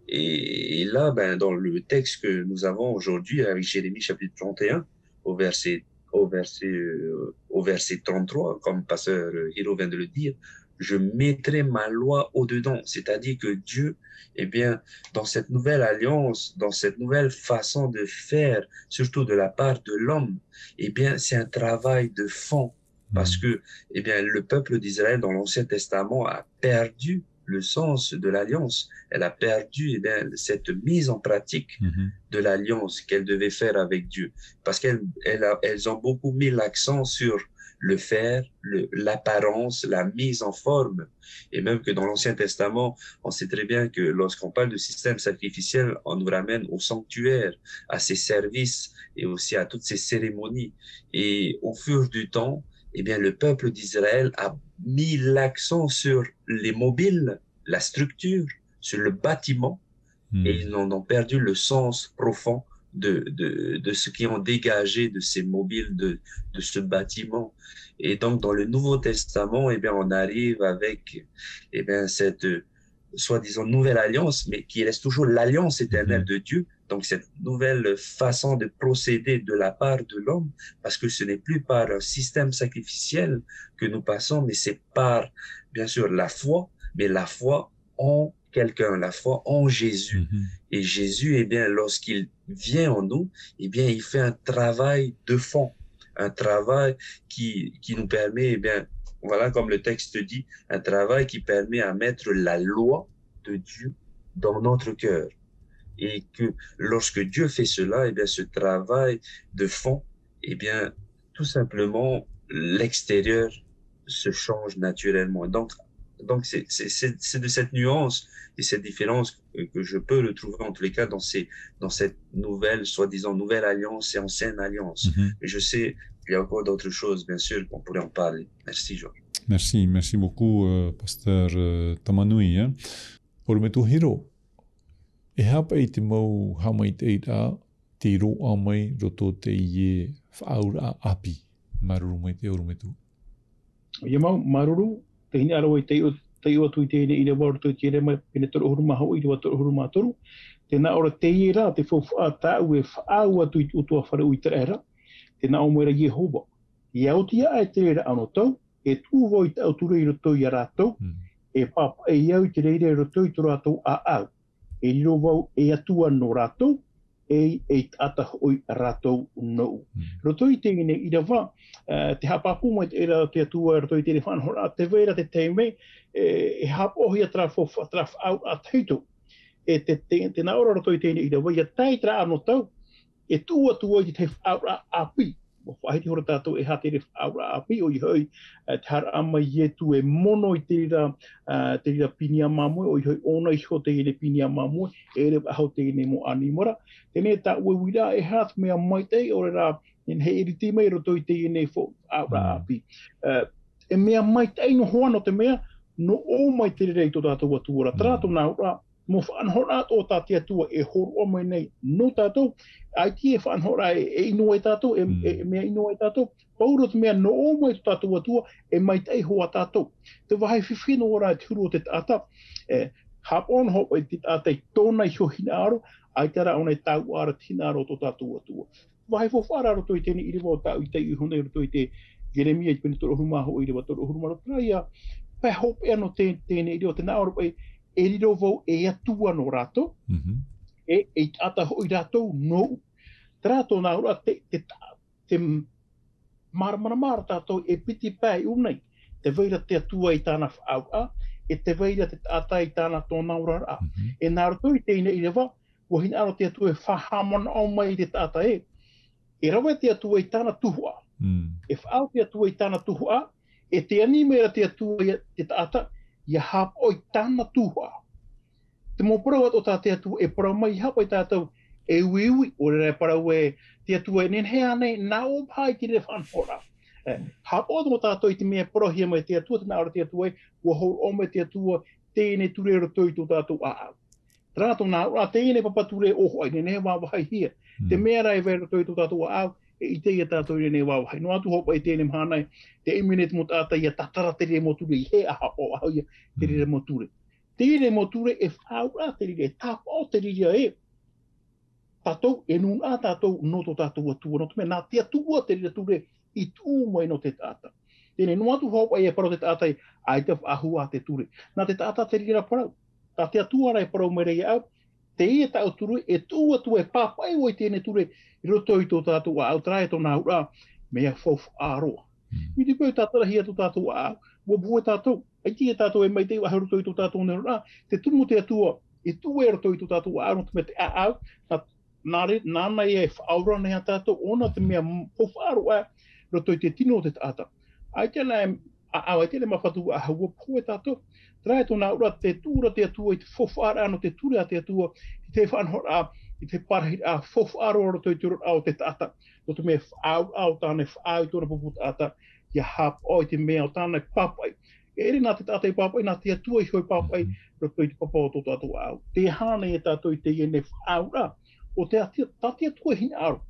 Et là, ben, dans le texte que nous avons aujourd'hui avec Jérémie chapitre 31, au verset au verset 33, comme pasteur Hiro vient de le dire, je mettrai ma loi au-dedans. C'est-à-dire que Dieu, eh bien, dans cette nouvelle alliance, dans cette nouvelle façon de faire, surtout de la part de l'homme, eh bien, c'est un travail de fond. Parce que, eh bien, le peuple d'Israël dans l'Ancien Testament a perdu le sens de l'alliance. Elle a perdu, eh bien, cette mise en pratique de l'alliance qu'elle devait faire avec Dieu. Parce elles ont beaucoup mis l'accent sur le faire, l'apparence, la mise en forme. Et même que dans l'Ancien Testament, on sait très bien que lorsqu'on parle de système sacrificiel, on nous ramène au sanctuaire, à ses services et aussi à toutes ces cérémonies. Et au fur du temps, eh bien, le peuple d'Israël a mis l'accent sur les mobiles, la structure, sur le bâtiment, et ils en ont perdu le sens profond de ce qui ont dégagé de ces mobiles, de ce bâtiment. Et donc, dans le Nouveau Testament, eh bien, on arrive avec, eh bien, cette soi-disant nouvelle alliance, mais qui reste toujours l'alliance éternelle de Dieu. Donc, cette nouvelle façon de procéder de la part de l'homme, parce que ce n'est plus par un système sacrificiel que nous passons, mais c'est par, bien sûr, la foi, mais la foi en quelqu'un, la foi en Jésus. Et Jésus, eh bien, lorsqu'il vient en nous, eh bien, il fait un travail de fond, un travail qui nous permet, eh bien, voilà, comme le texte dit, un travail qui permet à mettre la loi de Dieu dans notre cœur. Et que lorsque Dieu fait cela, eh bien, ce travail de fond, eh bien, tout simplement, l'extérieur se change naturellement. Donc, c'est de cette nuance et cette différence que je peux le trouver en tous les cas dans cette nouvelle, soi-disant nouvelle alliance et ancienne alliance. Et je sais qu'il y a encore d'autres choses, bien sûr, qu'on pourrait en parler. Merci, Georges. Merci beaucoup, pasteur Tamanui. Ormetu Hiro. E hapa i te mau hamai te ira, te roa mai roto te ie whaura api. Maruru mai te orumetu. Ia mau, maruru, te hini arawa i te o tui te ine waru tui te rema pene toro huru maha o i rewa toro huru maha toru. Tēnā ora te ie rā, te whawha tāu e whaau atu i utua whare ui te era. Tēnā o moera Yehova. I autia ai te reira ano tau, e tūwo i te auture i roto i a rātou, e papa e iau i te reira i roto i tō rātou a au. E riro wau e atua no rātou, e tata hoi rātou nou. Roto i te ine i rawa, te hapapu mai te era te atua roto i te whanhora, te vera te teime, e hapohi a traf au a teito. E te naora roto i te ine i rawa, ia taitra ano tau, e tua i te whaura api. Whahiti hora tātou e hate re whaura api o i hoi, te hara ama i etu e mono i te rira pinia mamoi, o i hoi ona i ho te ine pinia mamoi, e re ahau te ine mo animora. Tēnei tā ue wira e hat mea mai te, o re rā, he iriti mai roto i te ine whaura api. E mea mai te ino hoano te mea, no o mai te rei tō tātou atua. Tātou nā ura, mo whanhora o tātia tua e horo mai nei no tātou, ai tie whanhora e ino e tātou, e mea ino e tātou, pauro te mea no o mai tātou atua, e mai tei hoa tātou. Te wahai whiwhino ora e turu o te tāta, hapon hopa i te tāta i tōna i ho hinaaro, ai tera ona i tau ara hinaaro tō tātou atua. Wahai whawhara roto i tēne i rewa o tāu i te i honei roto i te Jeremia i pene toro hurumaho i rewa toro hurumaho traia, pai hope ano tēne i rewa te nāoro e riro vau e atua no rato, e ata hoi rato no. Te rato nā ura te maramara tātou e piti pai unei, te veira te atua i tāna whaua, e te veira te ata i tāna tōna urara. E nā rato i te ina i rewa, wahina aro te atua e whahamana o mai te tata e rawa te atua i tāna tuhua. E whaau te atua i tāna tuhua, e te animera te atua i te tata, ia hapo i tāna tuhua. Te mō parau ato tā te atua e parau mai hapo i tātou e uiui, o re parau e te atua e nenhea nei nā o pai ki re whanhora. Hapo ato tātou i te mea parahia mai te atua, te nā ora te atua e, ua hou o mai te atua, tēne ture roto i tō tātou a au. Tātou nā ora tēne papature oho ai, nenhea wāwahai hia. Te mea rai vei roto i tō tātou a au, e i teia tātou i nenhea wāwahai. No atu hopa i tēne mhanai, te iminete mo tātou ia tatara te re moture, i he aha o au ia te re moture. Te re moture e whaura te re, tāpao te re e. tatou e nun a tatou no to tatou atua no te mea nā te atua te rira ture I tū mai no te tata. Tēnei no atu hau ai e parau te tata ai te ahua te ture. Nā te tata te rira parau. Tā te atua rai parau mai rei au. Te ia tau turu e tū atu e papai o I tēnei ture I roto I tō tātou au trai tō nā ura mea fofu āroa. Mi te pau tātara hia tō tātou au. Wa bua tātou. Ai tia tātou e mai te wa roto I tō tātou nā ura. Te tumu te atua e tū e roto I tō tātou au. No te me te au. Nāna e whaura nei a tātou. Ona te mea fofu āroa. Roto I te tino te tata. Ai tēnā ai tēnā mawhatu a haua po e tātou. Trai tō nā ura te tūra te atua I te fofu āroa no te ture a te atua I te whanhora I te parahi a fofu āroa roto I te rot au te tata. No te mea au tāne whaau tōna pupu tata. Ia hap o I te mea o tāne papai. E ere nā te tata I papai, nā te atua I hoi papai roto I te papa o tō tātou au. Te hāne e tātou I te iene whaau rā. O te atua hina aro.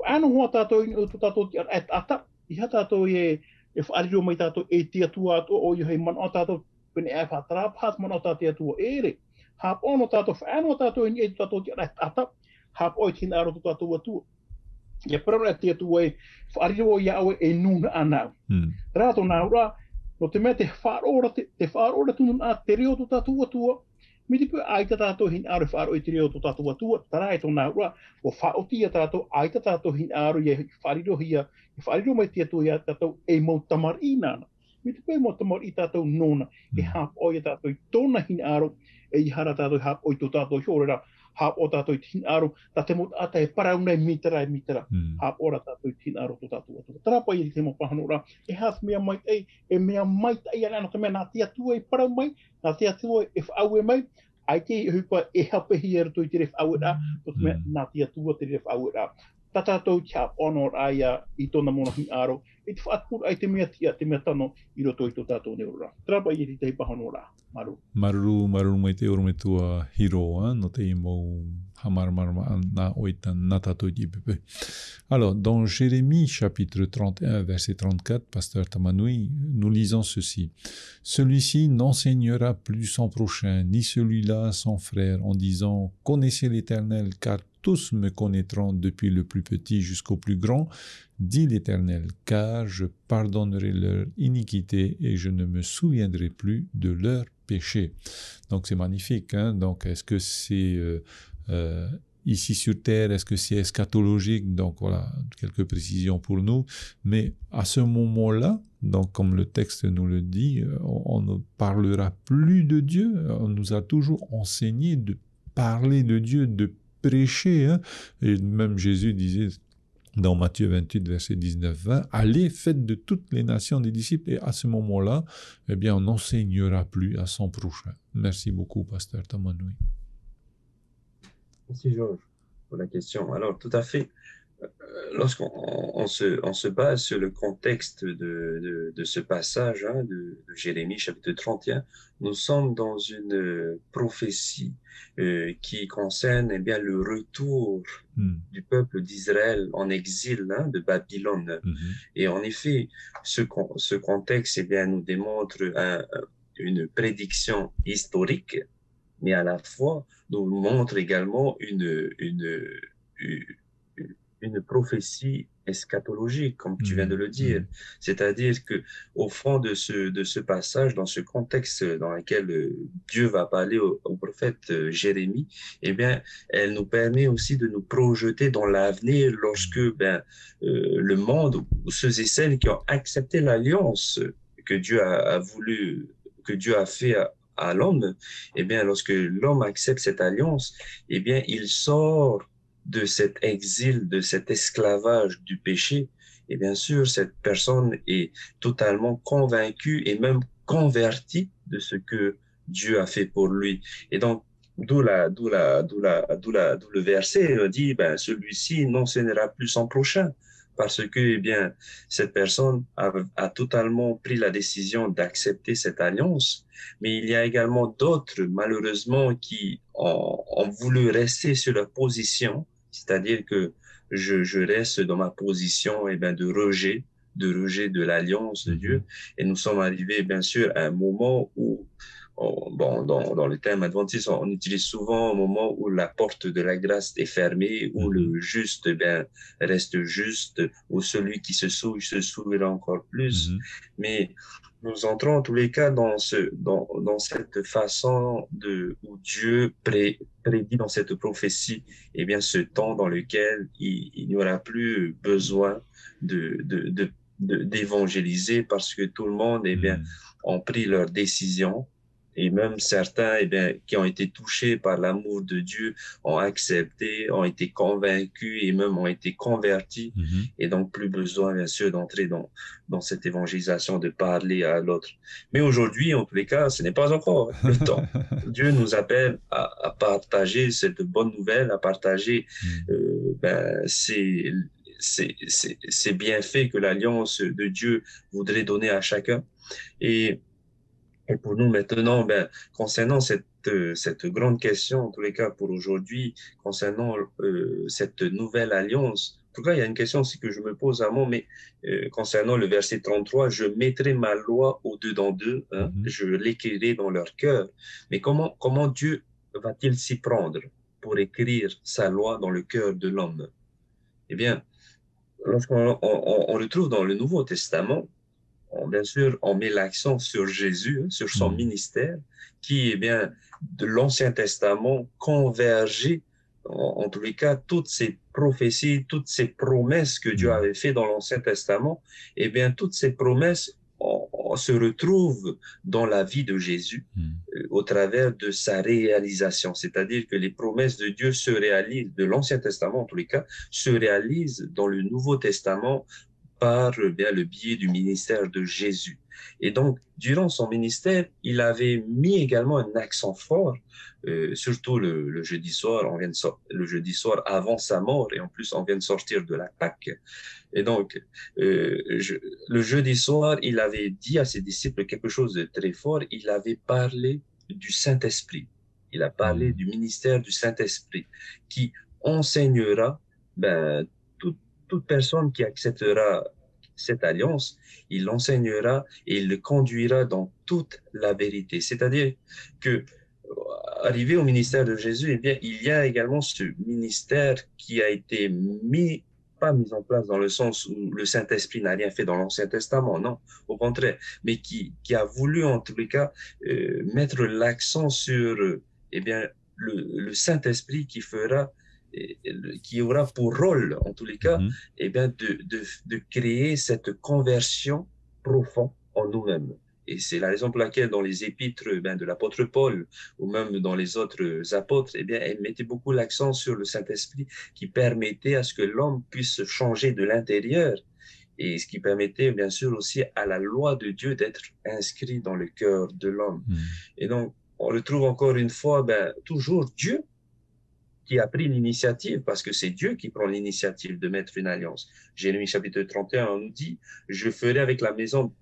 Ano hoa tātou I tō tātou te ara e tata. Iha tātou e whaariro mai tātou e te atua atua o I hei mana o tātou pene e whatara pāt mana o tātou atua ere. Hap ono tātou whaano tātou I tō tātou te ara e tata. Hap o I hina aro tō tātou atua. Ia parara te atua e whaariro I aue e nuna anau. Rātou nā ura, no te mea te whaarora tunu nā te reo tō tātou atua. Mi te pua ai tātou hin aro whaaro I te reo tō tātou atua. Tara e tō nā ura, o whaotia tātou ai tātou hin aro I whaariro hia. I whaariro mai te atua I tātou e mau tamari nāna. Mi te pua mau tamari I tātou nōna. E hap o I tātou I tōna hin aro. E I hara tātou hap o I tō tātou hiorera. Hap o tātou I tin aro. Tā te mot ata e parau nei mitara. Hap ora tātou I tin aro tō tātou atua. Tara pa I te mo pahanora. E hās mea mai ei. E mea mai tai ana te mea nā te atua e parau mai. Nā te atua e whaau e mai. Ai te hupa e hapehi e rato I te ref au e rā. Tō te mea nā te atua te ref au e rā. Tā tātou tia honor ai I tōna mona hin aro. E te whaatpura ai te mea tia, te mea tano I roto I tō tātou neo rā. Tara pa I te hei pahanora. Maru. Maru mai te oro me tua hiro, no te imo hamarmarma na oita na tato I pepe. Alors, dans Jérémie chapitre 31, verset 34, pasteur Tamanoui, nous lisons ceci. Celui-ci n'enseignera plus son prochain, ni celui-là son frère, en disant, connaissez l'Éternel, car tous me connaîtront depuis le plus petit jusqu'au plus grand, dit l'Éternel, car je pardonnerai leur iniquité et je ne me souviendrai plus de leur péché. Donc c'est magnifique, hein? Donc est-ce que c'est ici sur terre, est-ce que c'est eschatologique? Donc voilà, quelques précisions pour nous. Mais à ce moment-là, donc comme le texte nous le dit, on ne parlera plus de Dieu. On nous a toujours enseigné de parler de Dieu, de prêcher, hein? Et même Jésus disait dans Matthieu 28, verset 19-20, « Allez, faites de toutes les nations des disciples. » Et à ce moment-là, eh bien, on n'enseignera plus à son prochain. Merci beaucoup, pasteur Tamanoui. Merci Georges pour la question. Alors, tout à fait. Lorsqu'on se base sur le contexte de ce passage de Jérémie chapitre 31, nous sommes dans une prophétie qui concerne bien le retour du peuple d'Israël en exil de Babylone. Et en effet, ce contexte bien, nous démontre une prédiction historique, mais à la fois nous montre également une prophétie eschatologique, comme tu viens de le dire. C'est-à-dire que au fond de ce passage, dans ce contexte dans lequel Dieu va parler au prophète Jérémie, eh bien, elle nous permet aussi de nous projeter dans l'avenir lorsque le monde, ou ceux et celles qui ont accepté l'alliance que Dieu a voulu, que Dieu a fait à l'homme, eh bien, lorsque l'homme accepte cette alliance, eh bien, il sort de cet exil, de cet esclavage du péché. Et bien sûr, cette personne est totalement convaincue et même convertie de ce que Dieu a fait pour lui. Et donc, d'où le verset dit, celui-ci n'enseignera plus son prochain. Parce que, eh bien, cette personne a totalement pris la décision d'accepter cette alliance. Mais il y a également d'autres, malheureusement, qui ont voulu rester sur leur position. C'est-à-dire que je reste dans ma position, eh bien, de rejet de l'alliance de Dieu. Et nous sommes arrivés, bien sûr, à un moment où dans le thème adventiste, on utilise souvent au moment où la porte de la grâce est fermée, où le juste reste juste, où celui qui se souille souillera encore plus. Mais nous entrons en tous les cas dans cette façon où Dieu prédit dans cette prophétie, ce temps dans lequel il n'y aura plus besoin d'évangéliser parce que tout le monde, ont pris leur décision. Et même certains, qui ont été touchés par l'amour de Dieu, ont accepté, ont été convaincus et même ont été convertis. Et donc, plus besoin, bien sûr, d'entrer dans cette évangélisation, de parler à l'autre. Mais aujourd'hui, en tous les cas, ce n'est pas encore le temps. Dieu nous appelle à partager cette bonne nouvelle, à partager ces bienfaits que l'alliance de Dieu voudrait donner à chacun. Et pour nous maintenant, concernant cette grande question, en tous les cas pour aujourd'hui, concernant cette nouvelle alliance, en tout cas, il y a une question aussi que je me pose à moi, mais concernant le verset 33, je mettrai ma loi au-dedans d'eux, je l'écrirai dans leur cœur. Mais comment Dieu va-t-il s'y prendre pour écrire sa loi dans le cœur de l'homme? Eh bien, lorsqu'on le trouve dans le Nouveau Testament, bien sûr, on met l'accent sur Jésus, sur son ministère, qui, de l'Ancien Testament, convergeait, en tous les cas, toutes ces prophéties, toutes ces promesses que Dieu avait fait dans l'Ancien Testament, toutes ces promesses on se retrouve dans la vie de Jésus au travers de sa réalisation. C'est-à-dire que les promesses de Dieu se réalisent, de l'Ancien Testament en tous les cas, se réalisent dans le Nouveau Testament par le biais du ministère de Jésus. Et donc, durant son ministère, il avait mis également un accent fort, surtout le jeudi soir, le jeudi soir avant sa mort, et en plus, on vient de sortir de la Pâque. Et donc, le jeudi soir, il avait dit à ses disciples quelque chose de très fort. Il avait parlé du Saint-Esprit. Il a parlé du ministère du Saint-Esprit qui enseignera toute personne qui acceptera cette alliance, il l'enseignera et il le conduira dans toute la vérité. C'est-à-dire que, arrivé au ministère de Jésus, il y a également ce ministère qui a été pas mis en place dans le sens où le Saint-Esprit n'a rien fait dans l'Ancien Testament, non, au contraire, mais qui a voulu en tous les cas mettre l'accent sur le Saint-Esprit qui aura pour rôle, en tous les cas, de créer cette conversion profonde en nous-mêmes. Et c'est la raison pour laquelle dans les épîtres de l'apôtre Paul ou même dans les autres apôtres, elle mettait beaucoup l'accent sur le Saint-Esprit qui permettait à ce que l'homme puisse changer de l'intérieur et ce qui permettait bien sûr aussi à la loi de Dieu d'être inscrit dans le cœur de l'homme. Et donc, on retrouve encore une fois toujours Dieu qui a pris l'initiative, parce que c'est Dieu qui prend l'initiative de mettre une alliance. Jérémie chapitre 31, on nous dit « Je ferai avec la maison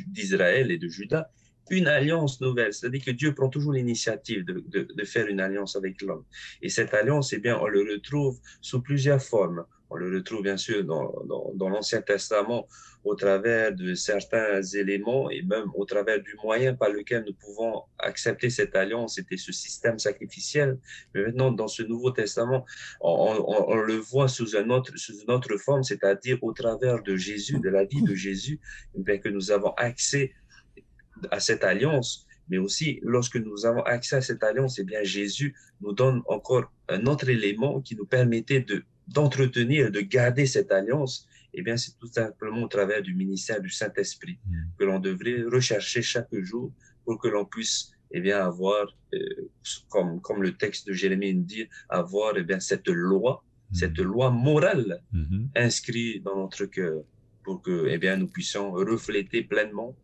d'Israël et de Juda une alliance nouvelle ». C'est-à-dire que Dieu prend toujours l'initiative de faire une alliance avec l'homme. Et cette alliance, on le retrouve sous plusieurs formes. On le retrouve bien sûr dans l'Ancien Testament au travers de certains éléments et même au travers du moyen par lequel nous pouvons accepter cette alliance, c'était ce système sacrificiel. Mais maintenant, dans ce Nouveau Testament, on le voit sous une autre forme, c'est-à-dire au travers de Jésus, de la vie de Jésus, que nous avons accès à cette alliance. Mais aussi, lorsque nous avons accès à cette alliance, Jésus nous donne encore un autre élément qui nous permettait d'entretenir, de garder cette alliance. C'est tout simplement au travers du ministère du Saint-Esprit que l'on devrait rechercher chaque jour pour que l'on puisse avoir, comme le texte de Jérémie nous dit, avoir cette loi morale inscrite dans notre cœur pour que nous puissions refléter pleinement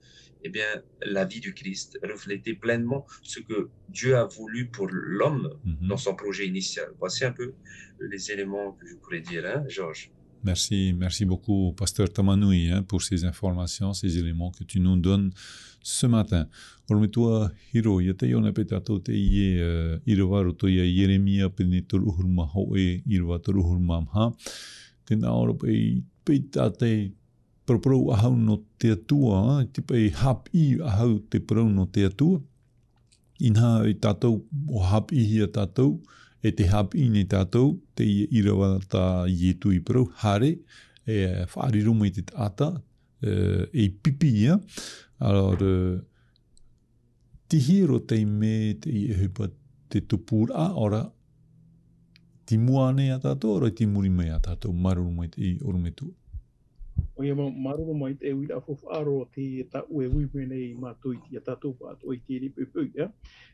la vie du Christ, refléter pleinement ce que Dieu a voulu pour l'homme dans son projet initial. Voici un peu les éléments que je pourrais dire, Georges. Merci beaucoup, Pasteur Tamanui, pour ces informations, ces éléments que tu nous donnes ce matin. Ormetua hiro ia te ona petato te ie irwaru to ia Yeremia penitor uhurma hoe irwator uhurma ha. Tena oro peitate pro ahau no te atua, te pei hap I ahau te pro no te atua. Inha i tātou o hap ihi a tātou, e te hap ini tātou, te irawa tā ietu I parau, hare, e whaariru mai te ata, e pipi ia. Alors, tihiro te me te I hupa te tupura, ora, ti muane a tātou, ora ti muri mai a tātou, maruru mai te I orumetu. O ia maruru mai te wira whawharo te ta ue wiwe nei mātui ti a tātou pātoi te ripu ia.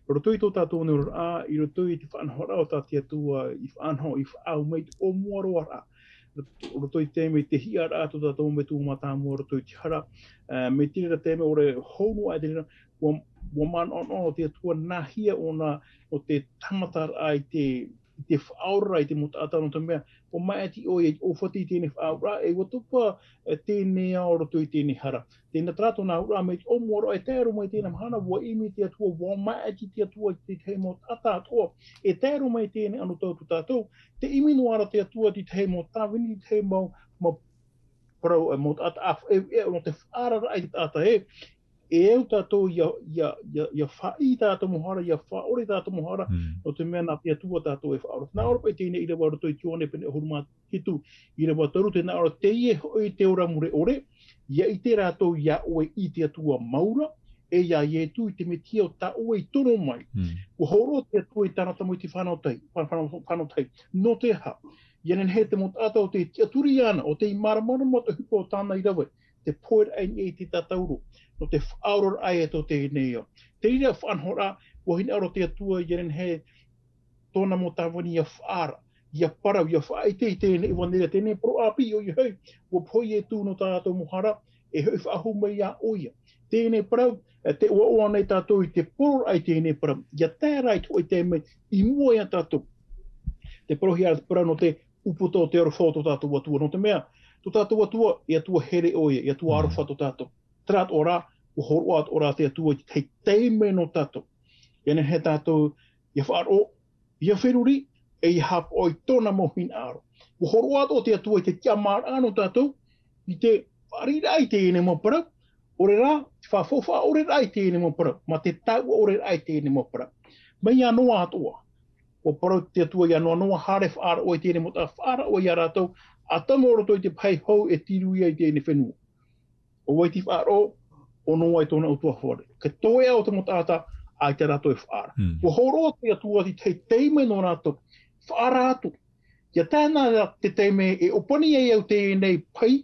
Pero tui tō tātou nero a, I roto I te whanhora o tā te atua I whanho I whaau mai te o muaro ara. Roto I te me te hia rā tō tātou me tū mata mua roto I te hara. Me tira te me ore hounu ai te rira, wa man on te atua nahia o te tamata ai te whaora I te mutata no te mea, o mai ati o whati tēnei whaora, e watupa tēnei ao roto I tēnei hara. Tēnei trato nā ura me o moro e tēro mai tēnei mahana, wa imi te atua, wa mai ati te atua te te mutata atoa, e tēro mai tēnei anu tautu tātou, te imi noara te atua te te mutawini te mau parau mutata af, no te whaara rai te tata e eu tātou ia whai tātou mohara, ia whaore tātou mohara, o te mea nā pia tua tātou e whaora. Nā ora pai tēnei I rewa roto I tione pene huruma hitu, I rewa taru te nā ora te ie hoi te ora mure ore, ia I te rātou ia oe I te atua maura, e ia ie tu I te me tia o tā oe I tono mai. Ko horo te atua I tānata mo I te whanautai, no te ha. Ia nen he te motata o te tiaturi ana, o te I maramara mo te hupo o tāna I rawe, te poer aini I te tātauro. No te whauror ai e tō te neo. Te ira whanhora, ko hina aro te atua I ren he tōna mo tāwani ia whaara, ia parau, ia whaite I tēnei wanera, tēnei pro api o I hei, ko poi e tū no tātou mohara, e hei whahu mai a oia. Tēnei parau, te oa nei tātou I te poror ai tēnei parau, ia tērai tō I te mei, I mua ia tātou. Te prohi ara te parau no te uputo te aro whoto tātou atua, no te mea, tō tātou atua, I atua here oia, I atua aro whato tātou. Trat ora, o horoat ora te atua I teime no tātou. Ia he tātou, ia whaaro, ia wheruri, e I hap o I tōna mohin aro. O horoat o te atua I te kia mara no tātou, I te wharira I te ene mo para, ore rā, te whawhawha ore rā I te ene mo para, ma te tau ore rā I te ene mo para. Mai anoa atua, o para te atua I anoa hare whaara o I te ene mo tā whaara o I a rātou, a tamoro to I te pai hou e tiru I te ene whenua. O wai ti whaaro, o no wai tōna utua whare. Ke toe au te motata, ai te rato e whaara. Ko horo te atua ti te teime no rato, whaara atu. Ia tēnā te teime e opani ai au te nei pai,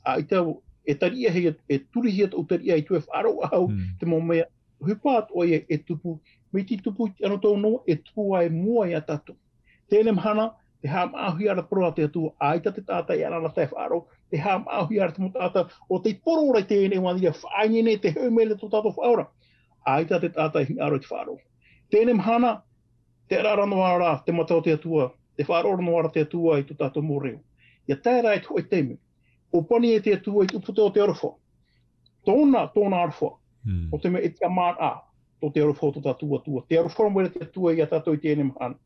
ai tau e taria hei, e turi hia tau taria i tue whaaro au, te mo mea, hupaat oie e tupu, me ti tupu ano tau no, e tupu ai mua i a tatu. Tēnei mahana, te hām ahui ara proa te atua, aita te tātai anana te whaaro, te hām ahui ara te mutata, o te pororai tēnei wandia, whaingene te haumele tō tātou whaora, aita te tātai hi aro te whaaro. Tēnei mahana, te rarano ara, te matau te atua, te whaaro no ara te atua I tō tātou mōreo. Ia tērā I tō teime, o pani e te atua I uputo o te arwha. Tōna arwha, o te me e te amāra, tō te arwha tō tātou atua. Te arwha mwere te atua I a tātou I tēnei mahana.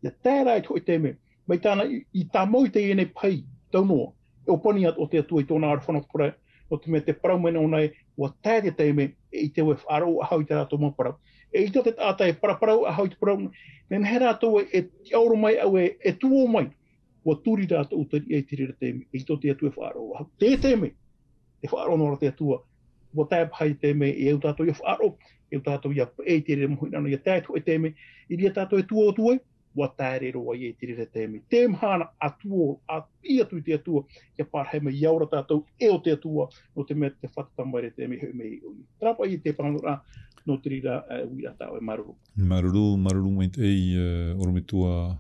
Ia tērā I tō teime, mai tāna I tā mau te ene pai, taunoa, e o pani o te atua I tōna arwhana kore, o te me te parau mena o nei, ua tēte teime, e I te we whaaro ahau I te rātou maparau. E I te tātai paraparau ahau I te parau, nen he rātou e auro mai au e tuo mai, ua turi rātou utari e te rira teime, e I te atua e whaaro ahau. Te teime, e whaaro nora te atua, ua tāp hai teime, e au tātou I whaaro, e au tātou I a e te rira muhinano, I a tātou e teime, I ria tātou e tuo tuai, wa tāre roa I te rira teime. Te mhana atua, a ia tui te atua, ia pārhei me iaura tātou e o te atua, no te mea te whatatamare teime heu me I ui. Trapa I te panura, no te rira uira tāu e maruru. Maruru mai te orometua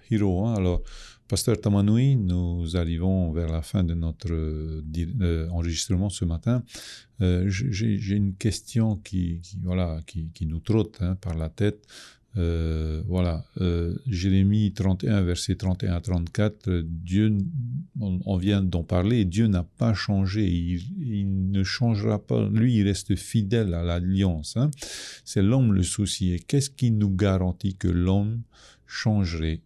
hiro. Alors, Pasteur Tamanui, nous arrivons vers la fin de notre enregistrement ce matin. J'ai une question qui nous trotte par la tête. Jérémie 31, versets 31 à 34, Dieu, on vient d'en parler, Dieu n'a pas changé, il ne changera pas, lui il reste fidèle à l'alliance. C'est l'homme le souci. Et qu'est-ce qui nous garantit que l'homme changerait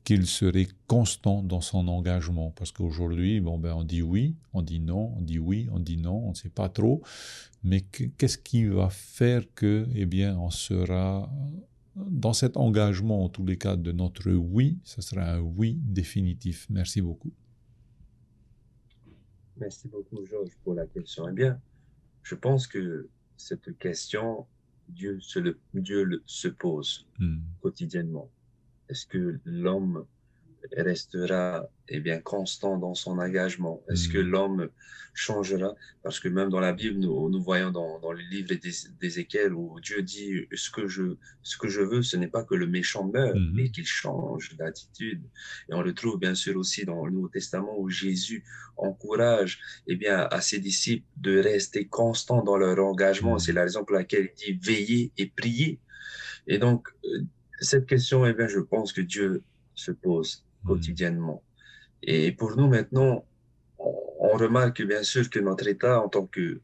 qu'il serait constant dans son engagement. Parce qu'aujourd'hui, bon, ben, on dit oui, on dit non, on dit oui, on dit non, on ne sait pas trop. Mais qu'est-ce qui va faire que, eh bien, on sera dans cet engagement, en tous les cas, de notre oui, ce sera un oui définitif. Merci beaucoup. Merci beaucoup, Georges, pour la question. Eh bien, je pense que cette question, Dieu se pose quotidiennement. Est-ce que l'homme restera constant dans son engagement? Est-ce que l'homme changera? Parce que même dans la Bible, nous voyons dans le livre d'Ézéchiel où Dieu dit ce que je veux, ce n'est pas que le méchant meure, mais qu'il change d'attitude. Et on le trouve bien sûr aussi dans le Nouveau Testament où Jésus encourage à ses disciples de rester constants dans leur engagement. C'est la raison pour laquelle il dit veillez et priez. Et donc, cette question, je pense que Dieu se pose quotidiennement. Et pour nous maintenant, on remarque bien sûr que notre état en tant que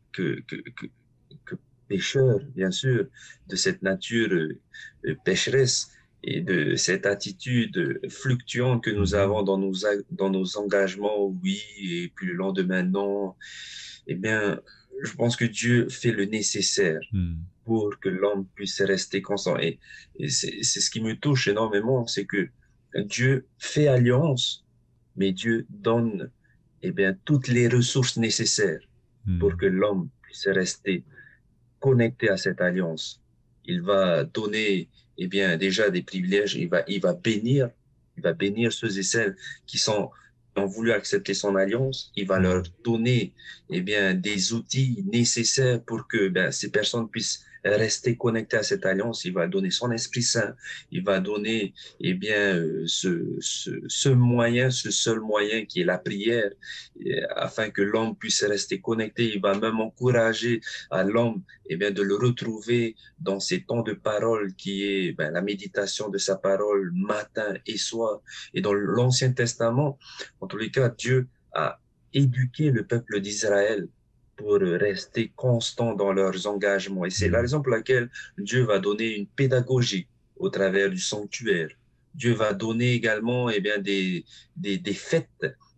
pécheur, bien sûr, de cette nature pécheresse et de cette attitude fluctuante que nous avons dans nos engagements, oui, et puis le lendemain, non, je pense que Dieu fait le nécessaire pour que l'homme puisse rester constant. Et c'est ce qui me touche énormément, c'est que Dieu fait alliance, mais Dieu donne toutes les ressources nécessaires pour que l'homme puisse rester connecté à cette alliance. Il va donner déjà des privilèges, il va bénir ceux et celles qui ont voulu accepter son alliance, il va leur donner des outils nécessaires pour que ces personnes puissent rester connectées à cette alliance. Il va donner son Esprit Saint, il va donner ce moyen, ce seul moyen qui est la prière, afin que l'homme puisse rester connecté. Il va même encourager à l'homme de le retrouver dans ces temps de parole qui est la méditation de sa parole matin et soir. Et dans l'Ancien Testament, en tous les cas, Dieu a éduqué le peuple d'Israël pour rester constant dans leurs engagements. Et c'est la raison pour laquelle Dieu va donner une pédagogie au travers du sanctuaire. Dieu va donner également des fêtes,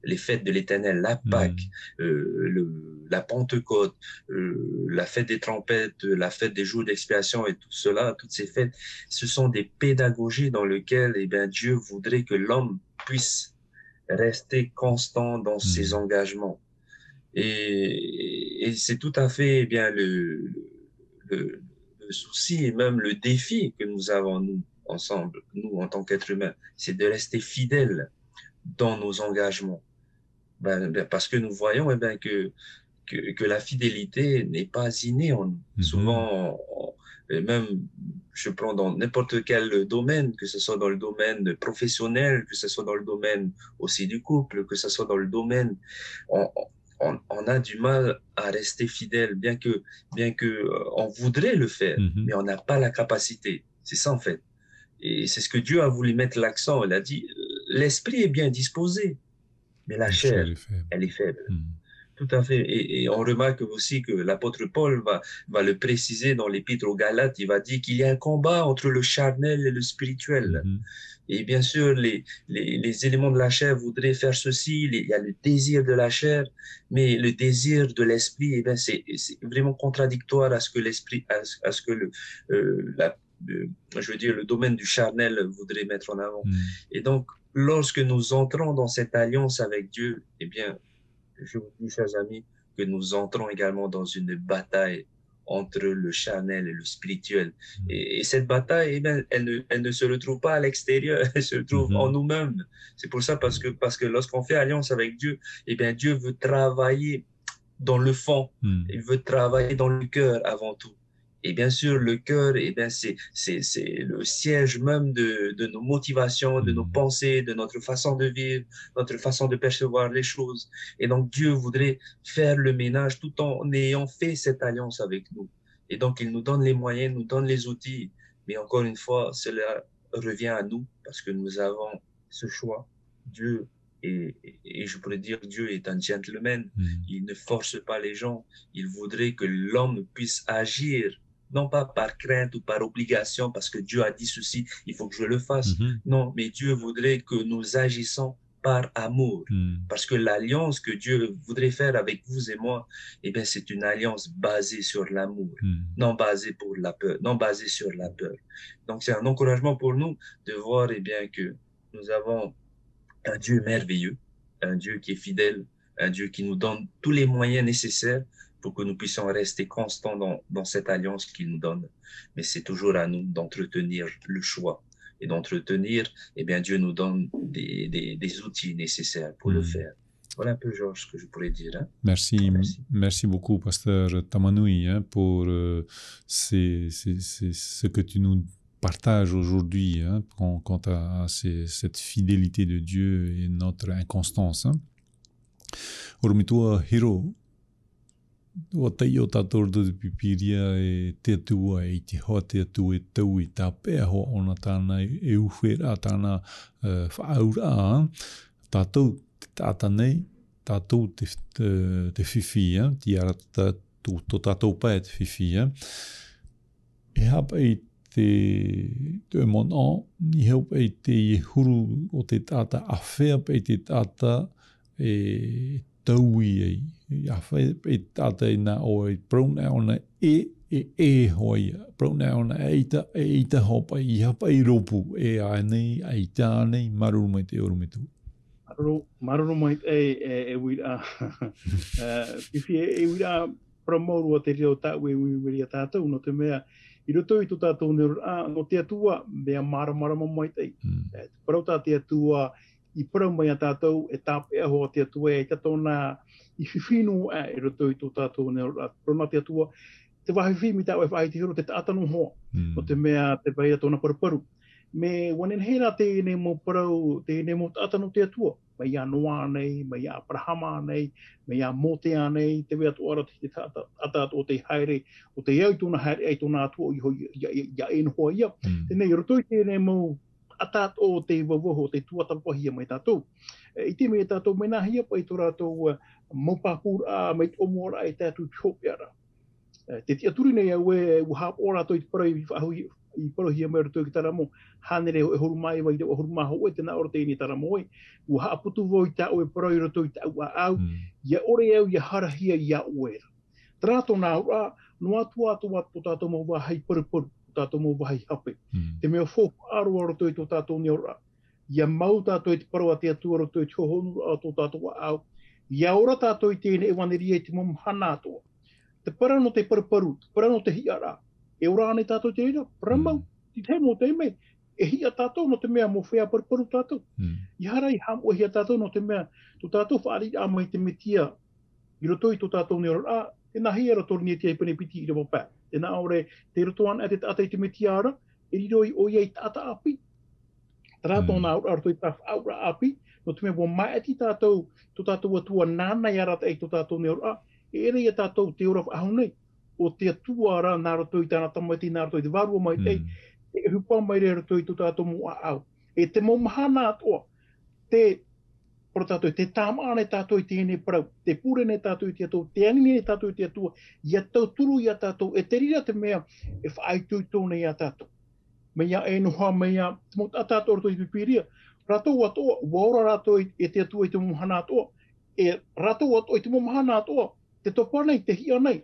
les fêtes de l'Éternel, la Pâque, la Pentecôte, la fête des trompettes, la fête des jours d'expiation et tout cela, toutes ces fêtes, ce sont des pédagogies dans lesquelles Dieu voudrait que l'homme puisse rester constant dans ses engagements. Et c'est tout à fait le souci et même le défi que nous avons, nous, ensemble, nous, en tant qu'êtres humains, c'est de rester fidèles dans nos engagements. Parce que nous voyons que la fidélité n'est pas innée en nous. Souvent, même, je prends dans n'importe quel domaine, que ce soit dans le domaine professionnel, que ce soit dans le domaine aussi du couple, que ce soit dans le domaine, on a du mal à rester fidèle, bien que on voudrait le faire, mais on n'a pas la capacité. C'est ça en fait. Et c'est ce que Dieu a voulu mettre l'accent. Il a dit, l'esprit est bien disposé, mais la chair, elle est faible. Tout à fait. Et on remarque aussi que l'apôtre Paul va le préciser dans l'épître aux Galates. Il va dire qu'il y a un combat entre le charnel et le spirituel. Et bien sûr, les éléments de la chair voudraient faire ceci. Il y a le désir de la chair, mais le désir de l'esprit, c'est vraiment contradictoire à ce que l'esprit, à ce que je veux dire, le domaine du charnel voudrait mettre en avant. Et donc, lorsque nous entrons dans cette alliance avec Dieu, je vous dis, chers amis, que nous entrons également dans une bataille entre le charnel et le spirituel. Et cette bataille, elle ne se retrouve pas à l'extérieur, elle se retrouve en nous-mêmes. C'est pour ça, parce que lorsqu'on fait alliance avec Dieu, Dieu veut travailler dans le fond, il veut travailler dans le cœur avant tout. Et bien sûr, le cœur, c'est le siège même de nos motivations, de nos pensées, de notre façon de vivre, notre façon de percevoir les choses. Et donc, Dieu voudrait faire le ménage tout en ayant fait cette alliance avec nous. Et donc, il nous donne les moyens, nous donne les outils. Mais encore une fois, cela revient à nous parce que nous avons ce choix. Dieu et je pourrais dire Dieu est un gentleman. Il ne force pas les gens. Il voudrait que l'homme puisse agir non pas par crainte ou par obligation, parce que Dieu a dit ceci, il faut que je le fasse. Non, mais Dieu voudrait que nous agissons par amour. Parce que l'alliance que Dieu voudrait faire avec vous et moi, eh bien, c'est une alliance basée sur l'amour, non basée pour la peur, non basée sur la peur. Donc, c'est un encouragement pour nous de voir, eh bien, que nous avons un Dieu merveilleux, un Dieu qui est fidèle, un Dieu qui nous donne tous les moyens nécessaires pour que nous puissions rester constants dans cette alliance qu'il nous donne. Mais c'est toujours à nous d'entretenir le choix et d'entretenir, eh bien, Dieu nous donne des outils nécessaires pour le faire. Voilà un peu, Georges, ce que je pourrais dire. Hein. Merci beaucoup, Pasteur Tamanoui, hein, pour ce que tu nous partages aujourd'hui, hein, quant à cette fidélité de Dieu et notre inconstance. Hein. Oromitua Hiro, o tei o tātou te pipiria e te atua e te hoa te atua e tau i tā pēa hoa ona tāna e uwhera tāna whaaura, tātou te tāta nei, tātou te whiwhi, ti ara tō tātou pae te whiwhi. E hapa i te mona, ni haupa i te huru o te tāta a whea pa i te tāta e taui ei. A whea pa i tāta i nā o i pronouna e hoi. Pronouna e ita hopa i hapa i ropu e anei, a ita anei, maruru mai te oromitu. Maruru mai e wira. Iwi e wira promoru o te reo tāu e wiri a tātou no te mea i roto i tō tātou no te atua mea marama mai tei. Parau tā te atua i parau mai a tātou e tāpea hoa te atua e tatona i whiwhinu e roto i tō tātou parau te atua te wahiwhi mi tāu e whai te hiro te tātanu hoa no te mea te vai a tōna paru. Me wanen hera tēne mo parau, tēne mo tātanu te atua. Mai a noa nei, mai a parahama nei, mai a motea nei, te wea tuara te tātatu o te haere, o te iau tōna haere ei tōna atua ia e noa ia. Tēnei rotoi tēne mo atat o te wawaho, te tuatapahia mai tātou. I te mea tātou mai nahia pa i tō rātou mopapura mai tō mora e tātou tōpiara. Te tia turi nei au e hap ora tō i te parau i parohia mai roto ki taramo hanere e horu mai vai o horu maho e tēnā ora tēni taramo e ua haaputu voi tāu e parau i roto i tāu a au ia ore au ia harahia ia uera. Trato nā ura no atu tātou mo wahai paru tātou mo wahai hape. Te mea fōku aroa roto i tō tātou ni ora. Ia mau tātou i te parau a te atua roto i te hohonu a tō tātou a au. Ia ora tātou i tēne e waneri e te momu hana atoa. Te parau no te paru, te parau no te hiara. E ora ane tātou te reira, paramau, ti te mo te mei, e hia tātou no te mea mo whea paru tātou. I harai hamu e hia tātou no te mea, tō tātou whaari a mai te metia, i roto i tō tātou ni ora, e nā hia roto ni e tia i pene piti i rewa pā. E nā ore, te roto ana e te tātai te metia ara, e riro i o iei tāta api. Tātou nā ora roto i tā whaura api, no te mea mo mai ati tātou, tō tātou atua nāna i arata e tō tātou ni ora, e rei a tātou te ora whahau nei. O te atua ara nā roto i tāna tamati, nā roto i te varua mai tei, e hupa mai re roto i tō tātou mo au. E te mo mahana atoa, te tāmaane tātou i tēne parau, te pūrene tātou i te atua, te angine tātou i te atua, ia tau turu i a tātou, e te rira te mea, e whaaitu i tōne i a tātou. Mea e noha mea, te mo tātou roto i pipiria, ratou atoa, waura ratou i te atua i te mo mahana atoa, e ratou atoa i te mo mahana atoa, te topa nei, te hia nei,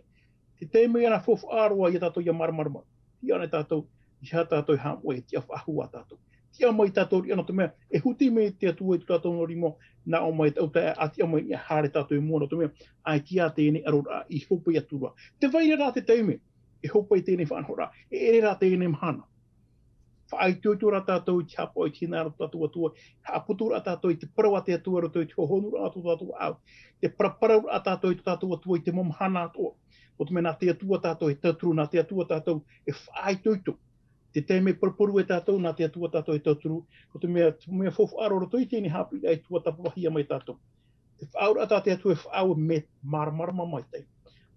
te teimei ana fofu aroa i tātou ia maramarama. Tia ane tātou, i ha tātou i hamu e tia whahua tātou. Tia mai tātou i ana te mea, e huti mei te atua i tātou no rimo, nā o mai tau te tia mai i hare tātou i mua no te mea, ai tia tēne arora i hopa i atura. Te vaira rā te teime, e hopa i tēne whanhora, e ere rā tēne mahana. Whaaitu rā tātou i te hapa i tina rā tātou atua, haaputu rā tātou i te parau a te atua roto i te hohonu rā tātou au, te paraparau rā tātou i te tātou atua i te momahana atua. O te mea nā te atua tātou e taturu, nā te atua tātou e whaaitu. Te teime parapuru e tātou, nā te atua tātou e taturu. O te mea fofu aro roto i tēne hapi e tua tapawahia mai tātou. Te whaura tā te atua e whaau me maramarama mai tei.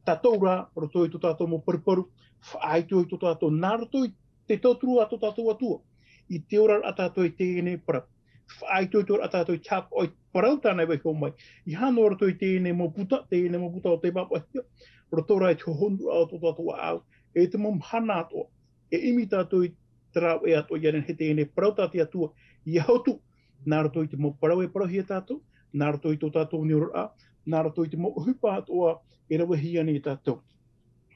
Tātou rā, roto i tō tātou mo paraparu, whaaitu i tō tātou, nā roto i te taturu a tō tātou atua. I te ora a tātou i tēne para. Whaaitu i tō a tātou i tāp o i parau tānei wai hau mai. I hano roto i tēne mo puta o te papahia. Rotora e te honu au tō tātou au, e te mom hana ato, e imi tātou i trau e ato ianen he tēne parau tāti atua i hautu, nā rato i te mo parau e parau hi tātou, nā rato i tō tātou ni ora, nā rato i te mo uhipa atoa e rawa hi ani i tātou.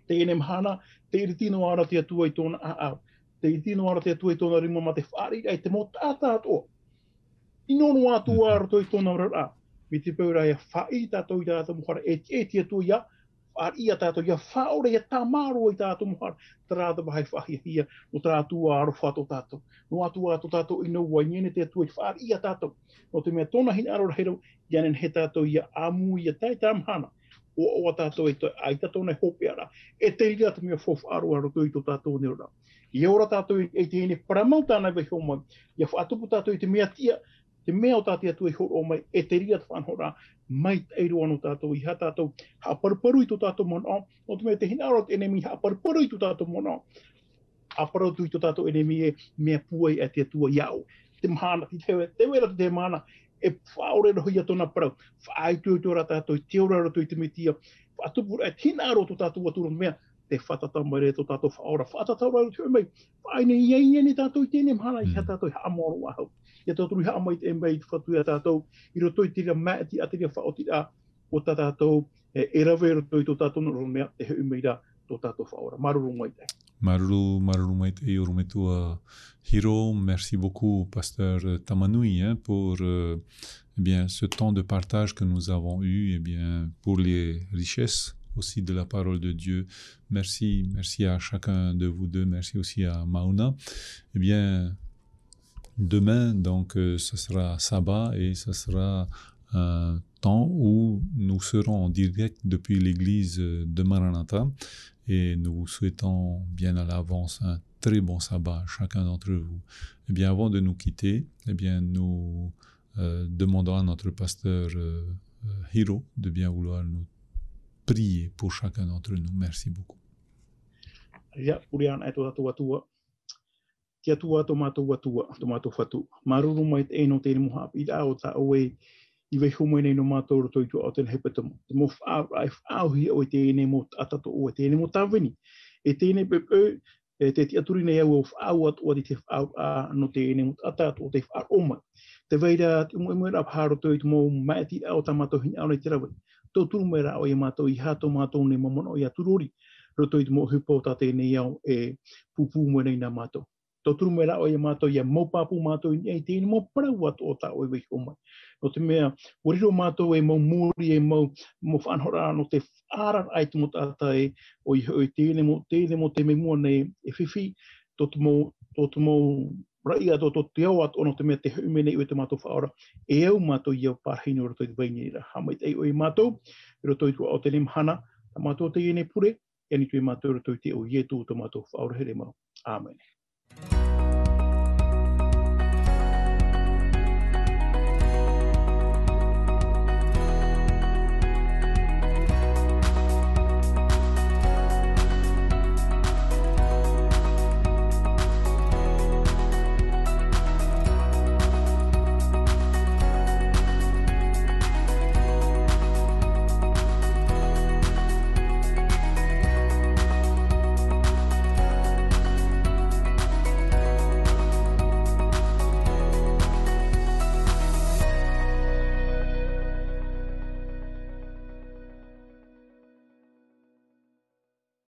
Tēne mhana, te iri tino ara te atua i tōna aau, te iri tino ara te atua i tōna rima ma te whaari, ai te mo tātā atoa. I nono atua ara to i tōna ora, mi te peura ia whai tātou i tātou muhara, e te atua ia, whaari ia tātou ia whaore ia tāmaro i tātou muhara, tarāta bahai whahi hia, no tātua aro whato tātou. No atua ato tātou i nau wainene te atua i whaari ia tātou. No te mea tōna hina aro rahero, ianen he tātou ia amu ia tai tāmhana. O tātou e ai tātou nei hope ara, e te ria te mea whof aro aro tui tō tātou ni ora. I ora tātou e te ene paramau tāna vai homai, ia whaatupu tātou i te mea tia, te mea o tātia tu e horo o mai, e te ria te whanhora, mai te eiru anu tātou, i ha tātou, ha paraparu i tō tātou mono, no te mea te hina aro te enemi, ha paraparu i tō tātou mono, ha paraparu i tō tātou enemi e mea puai e te atua iau. Te mahana, te wera te mana, e whaore roho ia tōna parau, whaai tui tō rā tātou, te ora rato i te mitia, whaatupu e tina aro tō tātou atura mea, te whatatau mai re tō tātou whaora, whatatau rā tō mai, whaai ne iai ni tātou i tēne mahana, i ha tātou i ha amoro ahau. Ia tātou i ha amai te mei te whatu ia tātou, i roto i tira maati a tira whaoti a o tātou, e rawe roto i tō tātou no mea, te heu meira tō tātou whaora. Maruru mai te. Maruru mai te Urumetua Hiro. Merci beaucoup, Pasteur Tamanui, pour bien, ce temps de partage que nous avons eu, et bien, pour les richesses aussi de la parole de Dieu. Merci à chacun de vous deux. Merci aussi à Mauna. Eh bien, demain, donc, ce sera sabbat et ce sera un temps où nous serons en direct depuis l'église de Maranatha et nous vous souhaitons bien à l'avance un très bon sabbat à chacun d'entre vous. Eh bien, avant de nous quitter, eh bien, nous demandons à notre pasteur Hiro de bien vouloir nous prier pour chacun d'entre nous. Merci beaucoup. Te atua tō mātou atua, tō mātou whatu. Maruru mai te eno tēne moha api rā o tā oe i wei humoi nei no mātou roto i tō o tēne hepatamu. Te mo whaahi o tēne mo atato o tēne mo tāwini. E tēne pepe, te te aturi nei au o whaau atu o te whaau a no tēne mo atato o te whaau omai. Te veira, te mo rap haro tō i te mo maiti au tā mātou hini au nei te rawe. Tō turu mai rā o i mātou i hato mātou nei mamono o i aturori. Roto i te mo hupo tā tēne iau e pupu mo nei nā mātou. Tō turu mera o ia mātou ia maupapu mātou i tēne mō parau atu o tā o i wei homai. No te mea, wariro mātou e mau muri e mau whanhora no te whaarar ai te mo tātai o i tēne mo te memua nei e whiwhi, tō te mō rai ato tō te au atu o no te mea te hume nei o te mātou whaora, e au mātou i au pārhini o roto i te wainira. Hamai te o i mātou, roto i tua o tēne mhana, ta mātou te iene pure, e ni tui mātou roto i te o ietu o tō mātou whaora here mau. Amen.